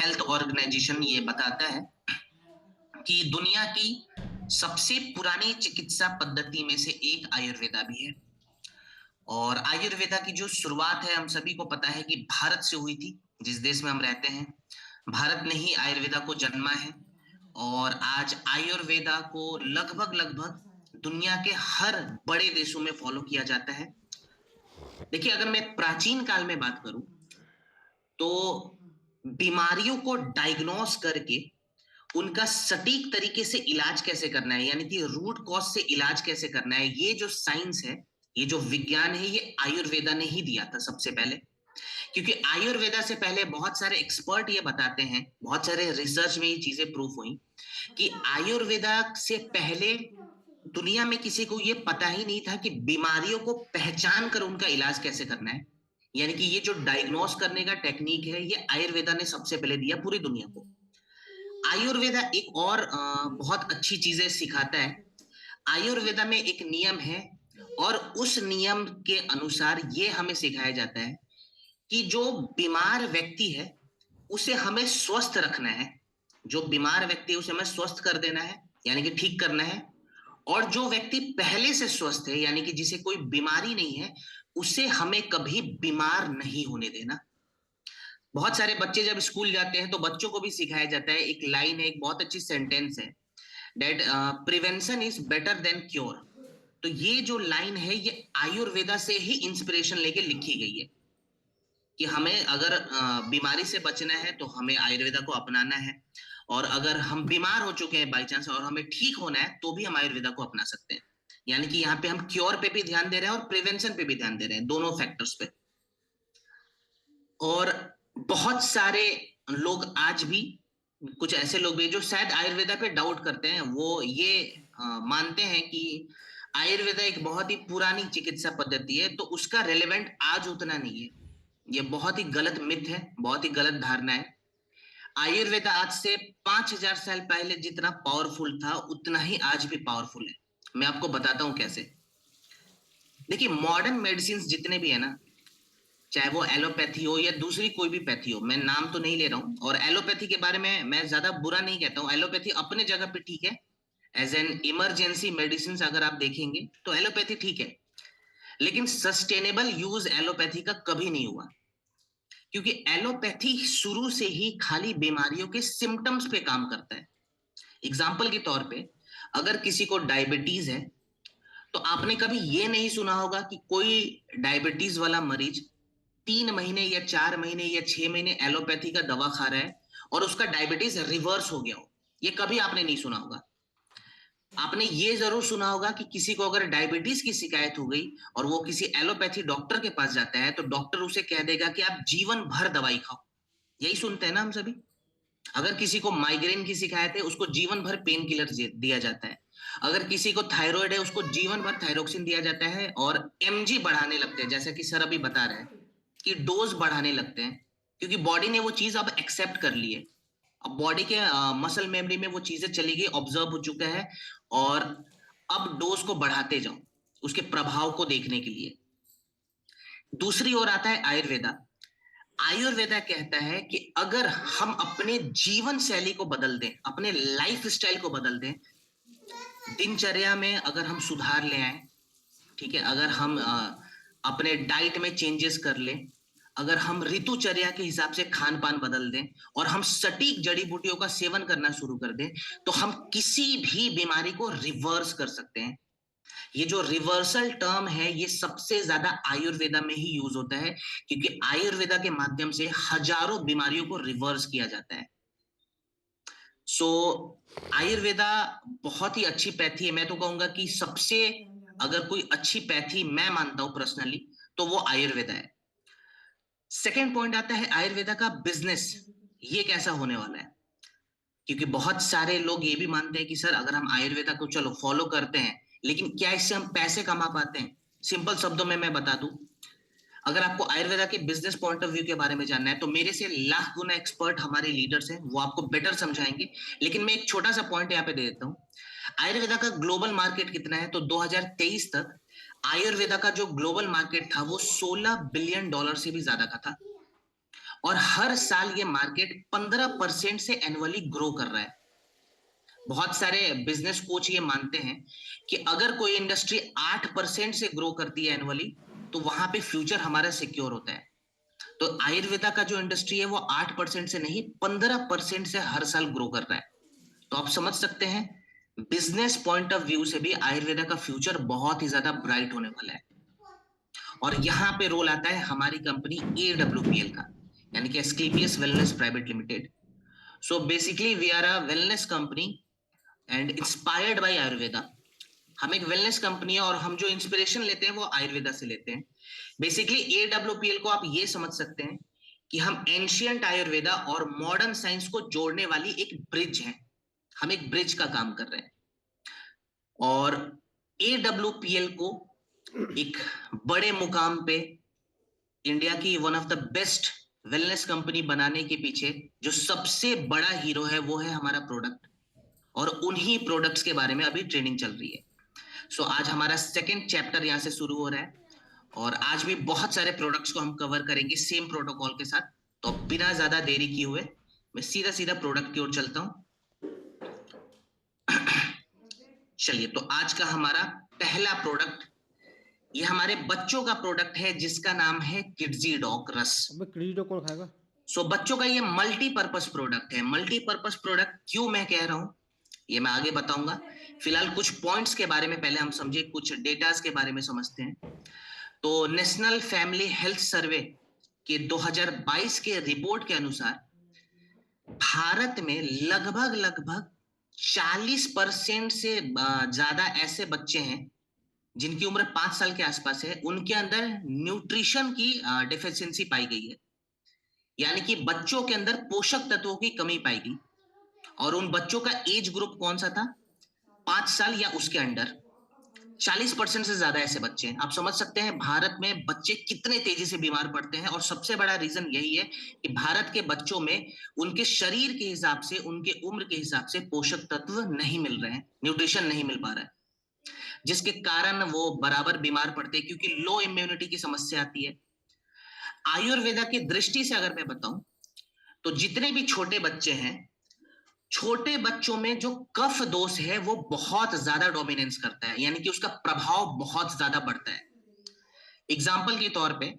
Health organisation ये बताता है कि दुनिया की सबसे पुरानी चिकित्सा पद्धति में से एक आयुर्वेदा भी है। और आयुर्वेदा की जो शुरुआत है हम सभी को पता है कि भारत से हुई थी, जिस देश में हम रहते हैं। भारत ने ही आयुर्वेदा को जन्मा है और आज आयुर्वेदा को लगभग लगभग दुनिया के हर बड़े देशों में फॉलो किया जाता है। देखिए, अगर मैं प्राचीन काल में बात करूं तो बीमारियों को डायग्नोस करके उनका सटीक तरीके से इलाज कैसे करना है, यानी कि रूट कॉज से इलाज कैसे करना है, ये जो साइंस है, ये जो विज्ञान है, ये आयुर्वेदा ने ही दिया था सबसे पहले। क्योंकि आयुर्वेदा से पहले बहुत सारे एक्सपर्ट ये बताते हैं, बहुत सारे रिसर्च में ये चीजें प्रूफ हुई कि आयुर्वेदा से पहले दुनिया में किसी को ये पता ही नहीं था कि बीमारियों को पहचान कर उनका इलाज कैसे करना है। यानी कि ये जो डायग्नोस करने का टेक्निक है, ये आयुर्वेदा ने सबसे पहले दिया पूरी दुनिया को। आयुर्वेदा एक और बहुत अच्छी चीजें सिखाता है। आयुर्वेदा में एक नियम है और उस नियम के अनुसार ये हमें सिखाया जाता है कि जो बीमार व्यक्ति है उसे हमें स्वस्थ रखना है। जो बीमार व्यक्ति है उसे हमें स्वस्थ कर देना है, यानी कि ठीक करना है। और जो व्यक्ति पहले से स्वस्थ है, यानी कि जिसे कोई बीमारी नहीं है, उसे हमें कभी बीमार नहीं होने देना। बहुत सारे बच्चे जब स्कूल जाते हैं तो बच्चों को भी सिखाया जाता है, एक लाइन है, एक बहुत अच्छी सेंटेंस है, that prevention is better than cure. तो ये जो लाइन है ये आयुर्वेदा से ही इंस्पिरेशन लेके लिखी गई है कि हमें अगर बीमारी से बचना है तो हमें आयुर्वेदा को अपनाना है। और अगर हम बीमार हो चुके हैं बाई चांस और हमें ठीक होना है तो भी हम आयुर्वेदा को अपना सकते हैं। यानी कि यहाँ पे हम क्योर पे भी ध्यान दे रहे हैं और प्रिवेंशन पे भी ध्यान दे रहे हैं, दोनों फैक्टर्स पे। और बहुत सारे लोग आज भी, कुछ ऐसे लोग भी जो शायद आयुर्वेदा पे डाउट करते हैं, वो ये मानते हैं कि आयुर्वेदा एक बहुत ही पुरानी चिकित्सा पद्धति है तो उसका रेलेवेंट आज उतना नहीं है। ये बहुत ही गलत मिथ है, बहुत ही गलत धारणा है। आयुर्वेदा आज से 5,000 साल पहले जितना पावरफुल था उतना ही आज भी पावरफुल है। मैं आपको बताता हूं कैसे। देखिए, मॉडर्न मेडिसिन जितने भी है ना, चाहे वो एलोपैथी हो या दूसरी कोई भी पैथी हो, मैं नाम तो नहीं ले रहा हूं, और एलोपैथी के बारे में मैं ज्यादा बुरा नहीं कहता हूं। एलोपैथी अपने जगह पे ठीक है, एज एन इमरजेंसी मेडिसिन अगर आप देखेंगे तो एलोपैथी ठीक है। लेकिन सस्टेनेबल यूज एलोपैथी का कभी नहीं हुआ, क्योंकि एलोपैथी शुरू से ही खाली बीमारियों के सिम्टम्स पे काम करता है। एग्जाम्पल के तौर पे, अगर किसी को डायबिटीज है तो आपने कभी ये नहीं सुना होगा कि कोई डायबिटीज वाला मरीज 3 महीने या 4 महीने या 6 महीने एलोपैथी का दवा खा रहा है और उसका डायबिटीज रिवर्स हो गया हो। ये कभी आपने नहीं सुना होगा। आपने ये जरूर सुना होगा कि किसी को अगर डायबिटीज की शिकायत हो गई और वो किसी एलोपैथी डॉक्टर के पास जाता है तो डॉक्टर उसे कह देगा कि आप जीवन भर दवाई खाओ। यही सुनते हैं ना हम सभी। अगर किसी को माइग्रेन की शिकायत है उसको जीवन भर पेन किलर दिया जाता है। अगर किसी को थायराइड है उसको जीवन भर थायरोक्सिन दिया जाता है और एमजी बढ़ाने लगते हैं, जैसा कि सर अभी बता रहे हैं कि डोज बढ़ाने लगते हैं, क्योंकि बॉडी ने वो चीज अब एक्सेप्ट कर ली है। अब बॉडी के मसल मेमोरी में वो चीजें चली गई, ऑब्जर्व हो चुका है, और अब डोज को बढ़ाते जाओ उसके प्रभाव को देखने के लिए। दूसरी ओर आता है आयुर्वेदा। आयुर्वेदा कहता है कि अगर हम अपने जीवन शैली को बदल दें, अपने लाइफ स्टाइल को बदल दें, दिनचर्या में अगर हम सुधार ले आए, ठीक है, अगर हम अपने डाइट में चेंजेस कर लें, अगर हम ऋतुचर्या के हिसाब से खान पान बदल दें और हम सटीक जड़ी बूटियों का सेवन करना शुरू कर दें, तो हम किसी भी बीमारी को रिवर्स कर सकते हैं। ये जो रिवर्सल टर्म है ये सबसे ज्यादा आयुर्वेदा में ही यूज होता है, क्योंकि आयुर्वेदा के माध्यम से हजारों बीमारियों को रिवर्स किया जाता है। सो आयुर्वेदा बहुत ही अच्छी पैथी है। मैं तो कहूंगा कि सबसे, अगर कोई अच्छी पैथी मैं मानता हूं पर्सनली, तो वो आयुर्वेदा है। सेकेंड पॉइंट आता है आयुर्वेदा का बिजनेस, ये कैसा होने वाला है। क्योंकि बहुत सारे लोग ये भी मानते हैं कि सर अगर हम आयुर्वेदा को चलो फॉलो करते हैं, लेकिन क्या इससे हम पैसे कमा पाते हैं। सिंपल शब्दों में मैं बता दूं, अगर आपको आयुर्वेदा के बिजनेस पॉइंट ऑफ व्यू के बारे में जानना है तो मेरे से लाख गुना एक्सपर्ट हमारे लीडर्स हैं, वो आपको बेटर समझाएंगे। लेकिन मैं एक छोटा सा पॉइंट यहाँ पे दे देता हूँ। आयुर्वेदा का ग्लोबल मार्केट कितना है, तो 2023 तक आयुर्वेदा का जो ग्लोबल मार्केट था वो $16 बिलियन से भी ज्यादा का था। और हर साल ये मार्केट 15% से एनुअली ग्रो कर रहा है। बहुत सारे बिजनेस कोच ये मानते हैं कि अगर कोई इंडस्ट्री 8% से ग्रो करती है एनुअली, तो वहां पे फ्यूचर हमारा सिक्योर होता है। तो आयुर्वेदा का जो इंडस्ट्री है वो 8% से नहीं 15% से हर साल ग्रो कर रहा है। तो आप समझ सकते हैं बिजनेस पॉइंट ऑफ व्यू से भी आयुर्वेदा का फ्यूचर बहुत ही ज्यादा ब्राइट होने वाला है। और यहाँ पे रोल आता है हमारी कंपनी AWPL का, यानी कि Asclepius wellness private limited. So basically we are a wellness company and inspired by Ayurveda. हम एक वेलनेस कंपनी है और हम जो इंस्पिरेशन लेते हैं वो आयुर्वेदा से लेते हैं। बेसिकली AWPL को आप ये समझ सकते हैं कि हम एंशियंट आयुर्वेदा और मॉडर्न साइंस को जोड़ने वाली एक ब्रिज है। हम एक ब्रिज का काम कर रहे हैं और AWPL को एक बड़े मुकाम पे इंडिया की one of the best wellness company बनाने के पीछे जो सबसे बड़ा हीरो है वो है हमारा प्रोडक्ट, और उन्हीं प्रोडक्ट्स के बारे में अभी ट्रेनिंग चल रही है। सो आज हमारा सेकेंड चैप्टर यहाँ से शुरू हो रहा है और आज भी बहुत सारे प्रोडक्ट्स को हम कवर करेंगे सेम प्रोटोकॉल के साथ। तो बिना ज्यादा देरी किए हुए मैं सीधा सीधा प्रोडक्ट की ओर चलता हूँ। चलिए, तो आज का हमारा पहला प्रोडक्ट ये हमारे बच्चों का प्रोडक्ट है जिसका नाम है किड्जी डॉग रस। अबे किड्जी डॉग कौन खाएगा? सो बच्चों का ये मल्टीपर्पज प्रोडक्ट है। मल्टीपर्पज प्रोडक्ट क्यों मैं कह रहा हूं ये मैं आगे बताऊंगा। फिलहाल कुछ पॉइंट्स के बारे में पहले हम समझे, कुछ डेटास के बारे में समझते हैं। तो नेशनल फैमिली हेल्थ सर्वे के 2022 के रिपोर्ट के अनुसार भारत में लगभग लगभग 40% से ज्यादा ऐसे बच्चे हैं जिनकी उम्र 5 साल के आसपास है, उनके अंदर न्यूट्रिशन की डेफिशिएंसी पाई गई है। यानी कि बच्चों के अंदर पोषक तत्वों की कमी पाई गई। और उन बच्चों का एज ग्रुप कौन सा था? 5 साल या उसके अंडर। 40% से ज्यादा ऐसे बच्चे हैं। आप समझ सकते हैं भारत में बच्चे कितने तेजी से बीमार पड़ते हैं, और सबसे बड़ा रीजन यही है कि भारत के बच्चों में उनके शरीर के हिसाब से, उनके उम्र के हिसाब से पोषक तत्व नहीं मिल रहे हैं, न्यूट्रिशन नहीं मिल पा रहा है, जिसके कारण वो बराबर बीमार पड़ते हैं क्योंकि लो इम्यूनिटी की समस्या आती है। आयुर्वेदा की दृष्टि से अगर मैं बताऊं तो जितने भी छोटे बच्चे हैं, छोटे बच्चों में जो कफ दोष है वो बहुत ज्यादा डोमिनेंस करता है, यानी कि उसका प्रभाव बहुत ज्यादा बढ़ता है। एग्जाम्पल के तौर पे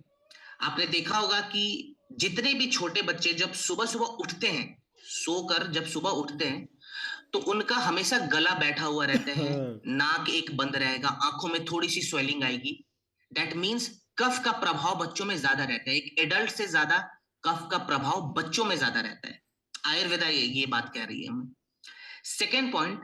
आपने देखा होगा कि जितने भी छोटे बच्चे जब सुबह सुबह उठते हैं, सोकर जब सुबह उठते हैं, तो उनका हमेशा गला बैठा हुआ रहता है, नाक एक बंद रहेगा, आंखों में थोड़ी सी स्वेलिंग आएगी। दैट मीन्स कफ का प्रभाव बच्चों में ज्यादा रहता है। एक एडल्ट से ज्यादा कफ का प्रभाव बच्चों में ज्यादा रहता है। आयुर्वेदा ये बात कह रही है हमें। सेकेंड पॉइंट,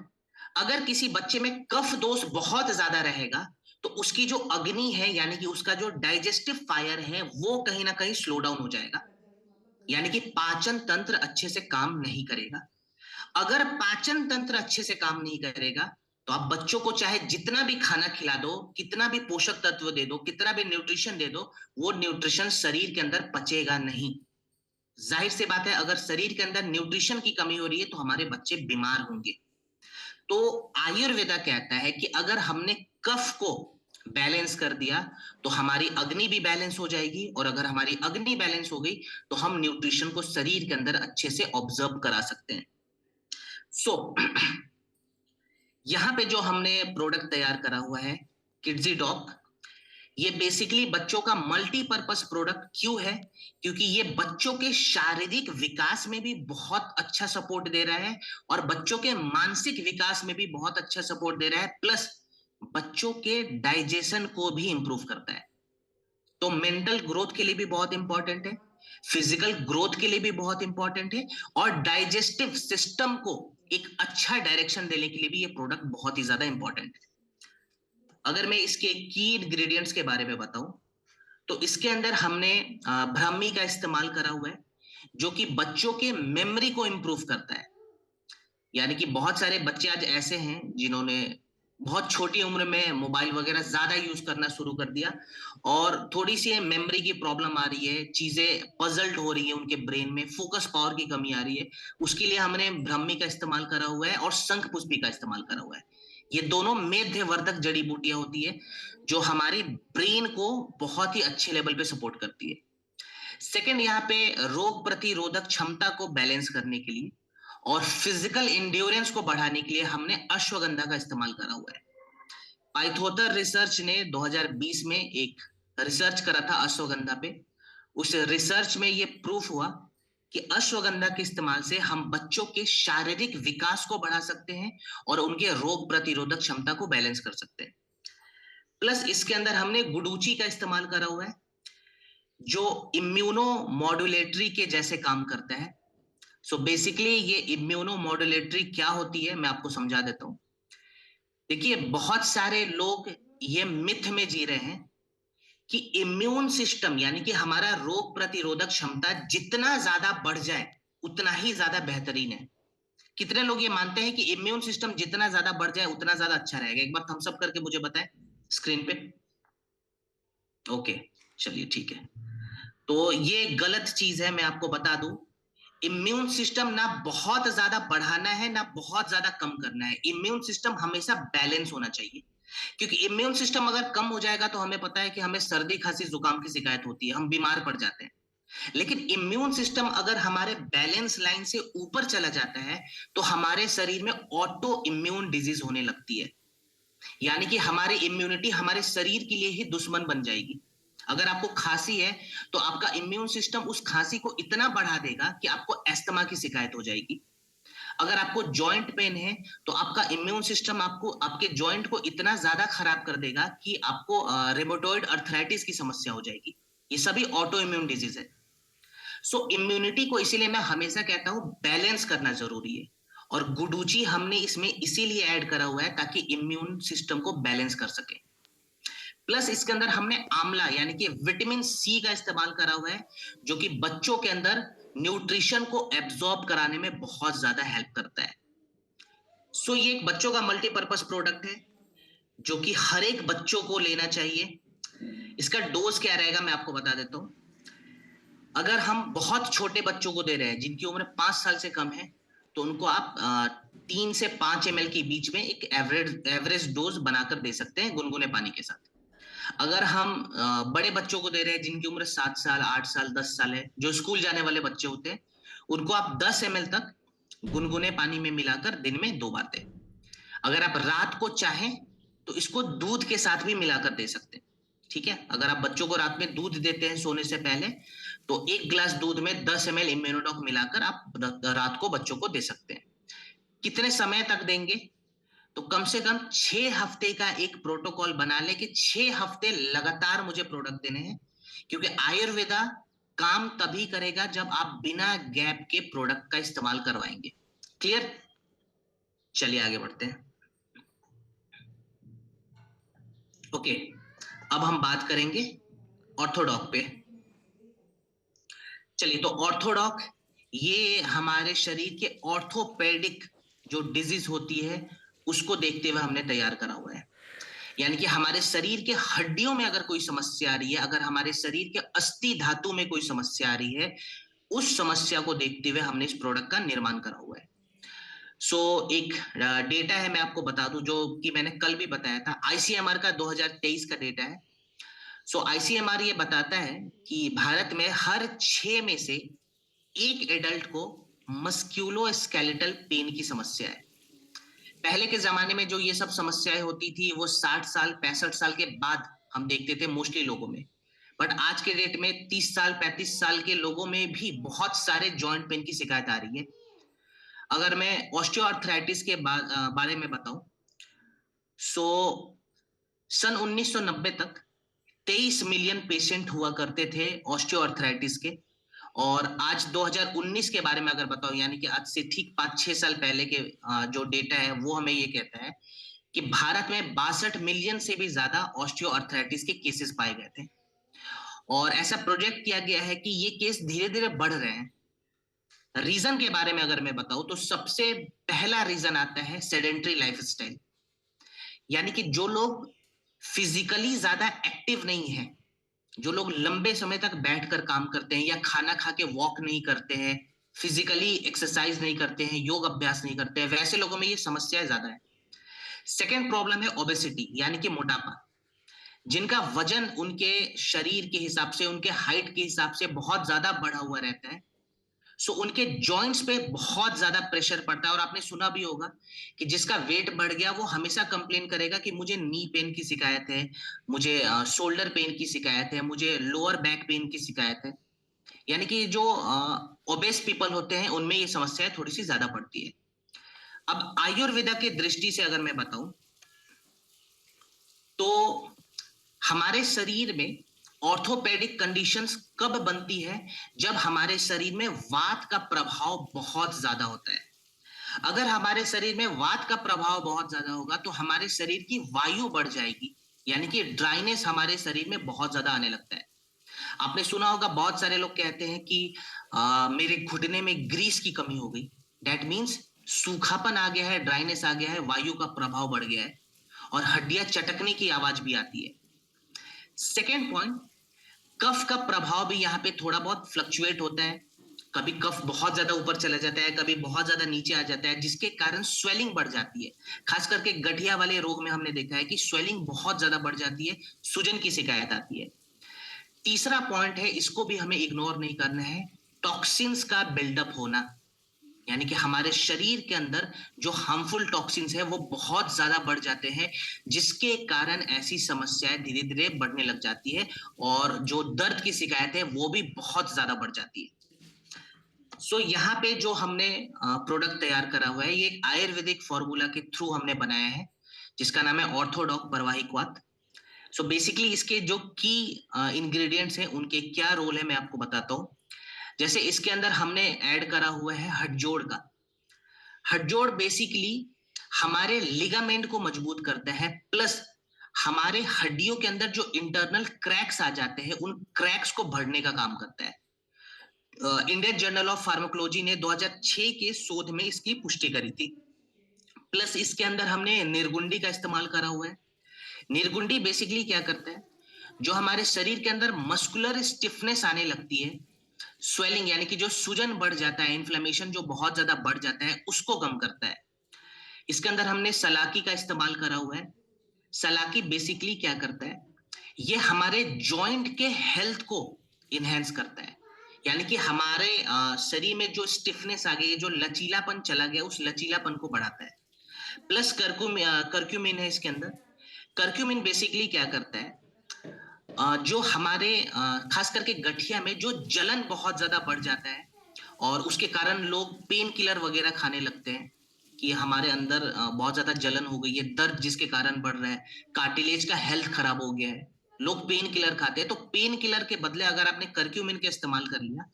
अगर किसी बच्चे में कफ दोष बहुत ज्यादा रहेगा तो उसकी जो अग्नि है, यानी कि उसका जो डाइजेस्टिव फायर है, वो कहीं ना कहीं स्लो डाउन हो जाएगा, यानी कि पाचन तंत्र अच्छे से काम नहीं करेगा। अगर पाचन तंत्र अच्छे से काम नहीं करेगा तो आप बच्चों को चाहे जितना भी खाना खिला दो, कितना भी पोषक तत्व दे दो, कितना भी न्यूट्रिशन दे दो, वो न्यूट्रिशन शरीर के अंदर पचेगा नहीं। जाहिर सी बात है, अगर शरीर के अंदर न्यूट्रिशन की कमी हो रही है तो हमारे बच्चे बीमार होंगे। तो आयुर्वेदा कहता है कि अगर हमने कफ को बैलेंस कर दिया तो हमारी अग्नि भी बैलेंस हो जाएगी, और अगर हमारी अग्नि बैलेंस हो गई तो हम न्यूट्रिशन को शरीर के अंदर अच्छे से ऑब्जर्व करा सकते हैं। सो यहाँ पे जो हमने प्रोडक्ट तैयार करा हुआ है किड्जी डॉग, ये बेसिकली बच्चों का मल्टीपर्पज प्रोडक्ट क्यों है? क्योंकि ये बच्चों के शारीरिक विकास में भी बहुत अच्छा सपोर्ट दे रहा है और बच्चों के मानसिक विकास में भी बहुत अच्छा सपोर्ट दे रहा है, प्लस बच्चों के डाइजेशन को भी इंप्रूव करता है। तो मेंटल ग्रोथ के लिए भी बहुत इंपॉर्टेंट है, फिजिकल ग्रोथ के लिए भी बहुत इंपॉर्टेंट है, और डाइजेस्टिव सिस्टम को एक अच्छा डायरेक्शन देने के लिए भी ये प्रोडक्ट बहुत ही ज्यादा इंपॉर्टेंट है। अगर मैं इसके की इंग्रेडिएंट्स के बारे में बताऊं तो इसके अंदर हमने ब्राह्मी का इस्तेमाल करा हुआ है, जो कि बच्चों के मेमोरी को इंप्रूव करता है। यानी कि बहुत सारे बच्चे आज ऐसे हैं जिन्होंने बहुत छोटी उम्र में मोबाइल वगैरह ज्यादा यूज करना शुरू कर दिया और थोड़ी सी मेमोरी की प्रॉब्लम आ रही है, चीजें पजल्ड हो रही है उनके ब्रेन में, फोकस पावर की कमी आ रही है। उसके लिए हमने ब्राह्मी का इस्तेमाल करा हुआ है और शंख पुष्पी का इस्तेमाल करा हुआ है। ये दोनों मेध्यवर्धक जड़ी बूटियां होती है जो हमारी ब्रेन को बहुत ही अच्छे लेवल पे सपोर्ट करती है। सेकंड, यहाँ पे रोग प्रतिरोधक क्षमता को बैलेंस करने के लिए और फिजिकल इंड्योरेंस को बढ़ाने के लिए हमने अश्वगंधा का इस्तेमाल करा हुआ है। पाइथोथर रिसर्च ने 2020 में एक रिसर्च करा था अश्वगंधा पे। उस रिसर्च में ये प्रूफ हुआ कि अश्वगंधा के इस्तेमाल से हम बच्चों के शारीरिक विकास को बढ़ा सकते हैं और उनके रोग प्रतिरोधक क्षमता को बैलेंस कर सकते हैं। प्लस इसके अंदर हमने गुडुचि का इस्तेमाल करा हुआ है, जो इम्यूनो मॉड्यूलेटरी के जैसे काम करता है। सो बेसिकली ये इम्यूनो मॉड्यूलेटरी क्या होती है, मैं आपको समझा देता हूँ। देखिए, बहुत सारे लोग ये मिथ में जी रहे हैं कि इम्यून सिस्टम यानी कि हमारा रोग प्रतिरोधक क्षमता जितना ज्यादा बढ़ जाए उतना ही ज्यादा बेहतरीन है। कितने लोग ये मानते हैं कि इम्यून सिस्टम जितना ज्यादा बढ़ जाए उतना ज्यादा अच्छा रहेगा? एक बार थम्स अप करके मुझे बताएं स्क्रीन पे। ओके, चलिए ठीक है। तो ये गलत चीज है, मैं आपको बता दूं। इम्यून सिस्टम ना बहुत ज्यादा बढ़ाना है ना बहुत ज्यादा कम करना है। इम्यून सिस्टम हमेशा बैलेंस होना चाहिए, क्योंकि इम्यून सिस्टम अगर कम हो जाएगा तो हमें पता है कि हमें सर्दी खांसी जुकाम की शिकायत होती है, हम बीमार पड़ जाते हैं। लेकिन इम्यून सिस्टम अगर हमारे बैलेंस लाइन से ऊपर चला जाता है तो हमारे शरीर में ऑटो इम्यून डिजीज होने लगती है, यानी कि हमारी इम्यूनिटी हमारे शरीर के लिए ही दुश्मन बन जाएगी। अगर आपको खांसी है तो आपका इम्यून सिस्टम उस खांसी को इतना बढ़ा देगा कि आपको अस्थमा की शिकायत हो जाएगी। अगर आपको जॉइंट पेन है तो आपका इम्यून सिस्टम आपको आपके जॉइंट को इतना ज्यादा खराब कर देगा कि आपको रेमोटॉइड अर्थराइटिस की समस्या हो जाएगी। ये सभी ऑटो इम्यून डिजीज है। सो इम्यूनिटी को इसीलिए मैं हमेशा कहता हूं बैलेंस करना जरूरी है, और गुडुचि हमने इसमें इसीलिए ऐड करा हुआ है ताकि इम्यून सिस्टम को बैलेंस कर सके। प्लस इसके अंदर हमने आंवला यानी कि विटामिन सी का इस्तेमाल करा हुआ है, जो कि बच्चों के अंदर न्यूट्रिशन को एब्जॉर्ब कराने में बहुत ज्यादा हेल्प करता है। सो ये एक बच्चों का मल्टीपर्पज प्रोडक्ट है जो कि हर एक बच्चों को लेना चाहिए। इसका डोज क्या रहेगा मैं आपको बता देता हूँ। अगर हम बहुत छोटे बच्चों को दे रहे हैं जिनकी उम्र 5 साल से कम है, तो उनको आप 3 से 5 ml के बीच में एक एवरेज डोज बनाकर दे सकते हैं गुनगुने पानी के साथ। अगर हम बड़े बच्चों को दे रहे हैं जिनकी उम्र 7 साल 8 साल 10 साल है, जो स्कूल जाने वाले बच्चे होते हैं, उनको आप 10 ml तक गुनगुने पानी में मिलाकर दिन में 2 बार दें। अगर आप रात को चाहें तो इसको दूध के साथ भी मिलाकर दे सकते हैं। ठीक है, अगर आप बच्चों को रात में दूध देते हैं सोने से पहले, तो 1 गिलास दूध में 10 ml इम्यूनोडॉक मिलाकर आप रात को बच्चों को दे सकते हैं। कितने समय तक देंगे? तो कम से कम 6 हफ्ते का एक प्रोटोकॉल बना ले कि 6 हफ्ते लगातार मुझे प्रोडक्ट देने हैं, क्योंकि आयुर्वेदा काम तभी करेगा जब आप बिना गैप के प्रोडक्ट का इस्तेमाल करवाएंगे। क्लियर? चलिए आगे बढ़ते हैं। ओके, अब हम बात करेंगे ऑर्थोडॉक पे। चलिए, तो ऑर्थोडॉक ये हमारे शरीर के ऑर्थोपेडिक जो डिजीज होती है उसको देखते हुए हमने तैयार करा हुआ है। यानी कि हमारे शरीर के हड्डियों में अगर कोई समस्या आ रही है, अगर हमारे शरीर के अस्थि धातु में कोई समस्या आ रही है, उस समस्या को देखते हुए हमने इस प्रोडक्ट का निर्माण करा हुआ है। सो एक डेटा है, मैं आपको बता दूं, जो कि मैंने कल भी बताया था। आईसीएमआर का 2023 का डेटा है। सो आईसीएमआर ये बताता है कि भारत में हर 6 में से एक एडल्ट को मस्क्यूलोस्केलेटल पेन की समस्या है। पहले के जमाने में जो ये सब समस्याएं होती थी वो 60 साल 65 साल के बाद हम देखते थे मोस्टली लोगों में, बट आज के डेट में 30 साल 35 साल के लोगों में भी बहुत सारे जॉइंट पेन की शिकायत आ रही है। अगर मैं ऑस्टियोआर्थराइटिस के बारे में बताऊं, सो सन 1990 तक 23 मिलियन पेशेंट हुआ करते थे ऑस्टियोआर्थराइटिस के, और आज 2019 के बारे में अगर बताओ, यानी कि आज से ठीक 5-6 साल पहले के जो डेटा है वो हमें ये कहता है कि भारत में 62 मिलियन से भी ज्यादा ऑस्टियोआर्थराइटिस के केसेस पाए गए थे। और ऐसा प्रोजेक्ट किया गया है कि ये केस धीरे धीरे बढ़ रहे हैं। रीजन के बारे में अगर मैं बताऊं तो सबसे पहला रीजन आता है सेडेंटरी लाइफस्टाइल, यानी कि जो लोग फिजिकली ज्यादा एक्टिव नहीं है, जो लोग लंबे समय तक बैठकर काम करते हैं या खाना खा के वॉक नहीं करते हैं, फिजिकली एक्सरसाइज नहीं करते हैं, योग अभ्यास नहीं करते हैं, वैसे लोगों में ये समस्या ज्यादा है। सेकेंड प्रॉब्लम है ओबेसिटी यानी कि मोटापा। जिनका वजन उनके शरीर के हिसाब से, उनके हाइट के हिसाब से बहुत ज्यादा बढ़ा हुआ रहता है। सो उनके जॉइंट्स पे बहुत ज्यादा प्रेशर पड़ता है। और आपने सुना भी होगा कि जिसका वेट बढ़ गया वो हमेशा कंप्लेन करेगा कि मुझे नी पेन की शिकायत है, मुझे शोल्डर पेन की शिकायत है, मुझे लोअर बैक पेन की शिकायत है। यानी कि जो ओबेस पीपल होते हैं उनमें ये समस्याएं थोड़ी सी ज्यादा पड़ती है। अब आयुर्वेदा के दृष्टि से अगर मैं बताऊं तो हमारे शरीर में ऑर्थोपेडिक कंडीशंस कब बनती है? जब हमारे शरीर में वात का प्रभाव बहुत ज्यादा होता है। अगर हमारे शरीर में वात का प्रभाव बहुत ज्यादा होगा तो हमारे शरीर की वायु बढ़ जाएगी, यानी कि ड्राइनेस हमारे शरीर में बहुत ज्यादा आने लगता है। आपने सुना होगा बहुत सारे लोग कहते हैं कि मेरे घुटने में ग्रीस की कमी हो गई। दैट मीन्स सूखापन आ गया है, ड्राइनेस आ गया है, वायु का प्रभाव बढ़ गया है और हड्डियां चटकने की आवाज भी आती है। सेकेंड पॉइंट, कफ का प्रभाव भी यहाँ पे थोड़ा बहुत फ्लक्चुएट होता है। कभी कफ बहुत ज्यादा ऊपर चला जाता है, कभी बहुत ज्यादा नीचे आ जाता है, जिसके कारण स्वेलिंग बढ़ जाती है। खास करके गठिया वाले रोग में हमने देखा है कि स्वेलिंग बहुत ज्यादा बढ़ जाती है, सूजन की शिकायत आती है। तीसरा पॉइंट है, इसको भी हमें इग्नोर नहीं करना है, टॉक्सिन्स का बिल्डअप होना। यानी कि हमारे शरीर के अंदर जो हार्मफुल टॉक्सिन्स है वो बहुत ज्यादा बढ़ जाते हैं, जिसके कारण ऐसी समस्याएं धीरे धीरे बढ़ने लग जाती है और जो दर्द की शिकायत है वो भी बहुत ज्यादा बढ़ जाती है। सो यहाँ पे जो हमने प्रोडक्ट तैयार करा हुआ है, ये एक आयुर्वेदिक फॉर्मूला के थ्रू हमने बनाया है, जिसका नाम है ऑर्थोडॉक परवाहिकवात। सो बेसिकली इसके जो की इंग्रेडिएंट्स हैं, उनके क्या रोल है मैं आपको बताता हूँ। जैसे इसके अंदर हमने ऐड करा हुआ है हड्डजोड़ का। हड्डजोड़ बेसिकली हमारे लिगामेंट को मजबूत करता है, प्लस हमारे हड्डियों के अंदर जो इंटरनल क्रैक्स आ जाते हैं उन क्रैक्स को भरने का काम करता है। इंडियन जर्नल ऑफ फार्माकोलॉजी ने 2006 के शोध में इसकी पुष्टि करी थी। प्लस इसके अंदर हमने निर्गुंडी का इस्तेमाल करा हुआ है। निर्गुंडी बेसिकली क्या करता है, जो हमारे शरीर के अंदर मस्कुलर स्टिफनेस आने लगती है, स्वेलिंग यानी कि जो सूजन बढ़ जाता है, इन्फ्लेमेशन जो बहुत ज्यादा बढ़ जाता है, उसको कम करता है। इसके अंदर हमने सलाकी का इस्तेमाल करा हुआ है। सलाकी बेसिकली क्या करता है, ये हमारे जॉइंट के हेल्थ को इनहेंस करता है। यानी कि हमारे शरीर में जो स्टिफनेस आ गई है, जो लचीलापन चला गया, उस लचीलापन को बढ़ाता है। प्लस कर्क्यूमिन है इसके अंदर। कर्क्यूमिन बेसिकली क्या करता है, जो हमारे खास करके गठिया में जो जलन बहुत ज्यादा बढ़ जाता है और उसके कारण लोग पेन किलर वगैरह खाने लगते हैं कि हमारे अंदर बहुत ज्यादा जलन हो गई है, दर्द जिसके कारण बढ़ रहा है, कार्टिलेज का हेल्थ खराब हो गया है, लोग पेन किलर खाते हैं। तो पेन किलर के बदले अगर आपने कर्क्यूमिन का इस्तेमाल कर लिया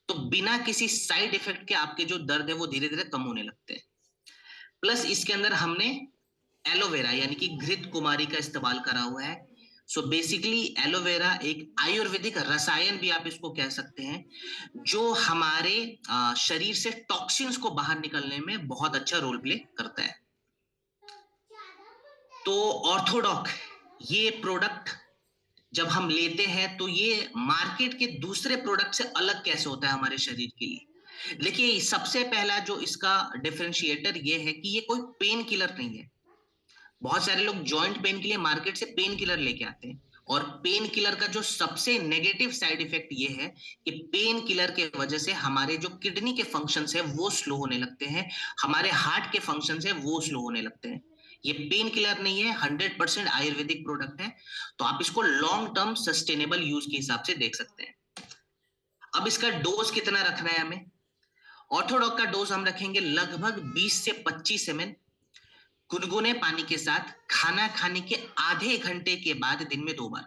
तो बिना किसी साइड इफेक्ट के आपके जो दर्द है वो धीरे धीरे कम होने लगते हैं। प्लस इसके अंदर हमने एलोवेरा यानी कि घृत कुमारी का इस्तेमाल करा हुआ है। सो बेसिकली एलोवेरा एक आयुर्वेदिक रसायन भी आप इसको कह सकते हैं, जो हमारे शरीर से टॉक्सिन्स को बाहर निकलने में बहुत अच्छा रोल प्ले करता है। तो ऑर्थोडॉक ये प्रोडक्ट जब हम लेते हैं तो ये मार्केट के दूसरे प्रोडक्ट से अलग कैसे होता है हमारे शरीर के लिए? देखिए, सबसे पहला जो इसका डिफरेंशिएटर ये है कि ये कोई पेन किलर नहीं है। बहुत सारे लोग जॉइंट पेन के लिए मार्केट से पेन किलर लेके आते हैं, और पेन किलर का जो सबसे नेगेटिव साइड इफेक्ट ये है कि पेन किलर के वजह से हमारे जो किडनी के फंक्शंस है वो स्लो होने लगते हैं, हमारे हार्ट के फंक्शंस है वो स्लो होने लगते हैं। ये पेन किलर नहीं है, 100% आयुर्वेदिक प्रोडक्ट है। तो आप इसको लॉन्ग टर्म सस्टेनेबल यूज के हिसाब से देख सकते हैं। अब इसका डोज कितना रखना है हमें? ऑर्थोडॉक का डोज हम रखेंगे लगभग 20 से 25 ml गुनगुने पानी के साथ, खाना खाने के आधे घंटे के बाद दिन में 2 बार।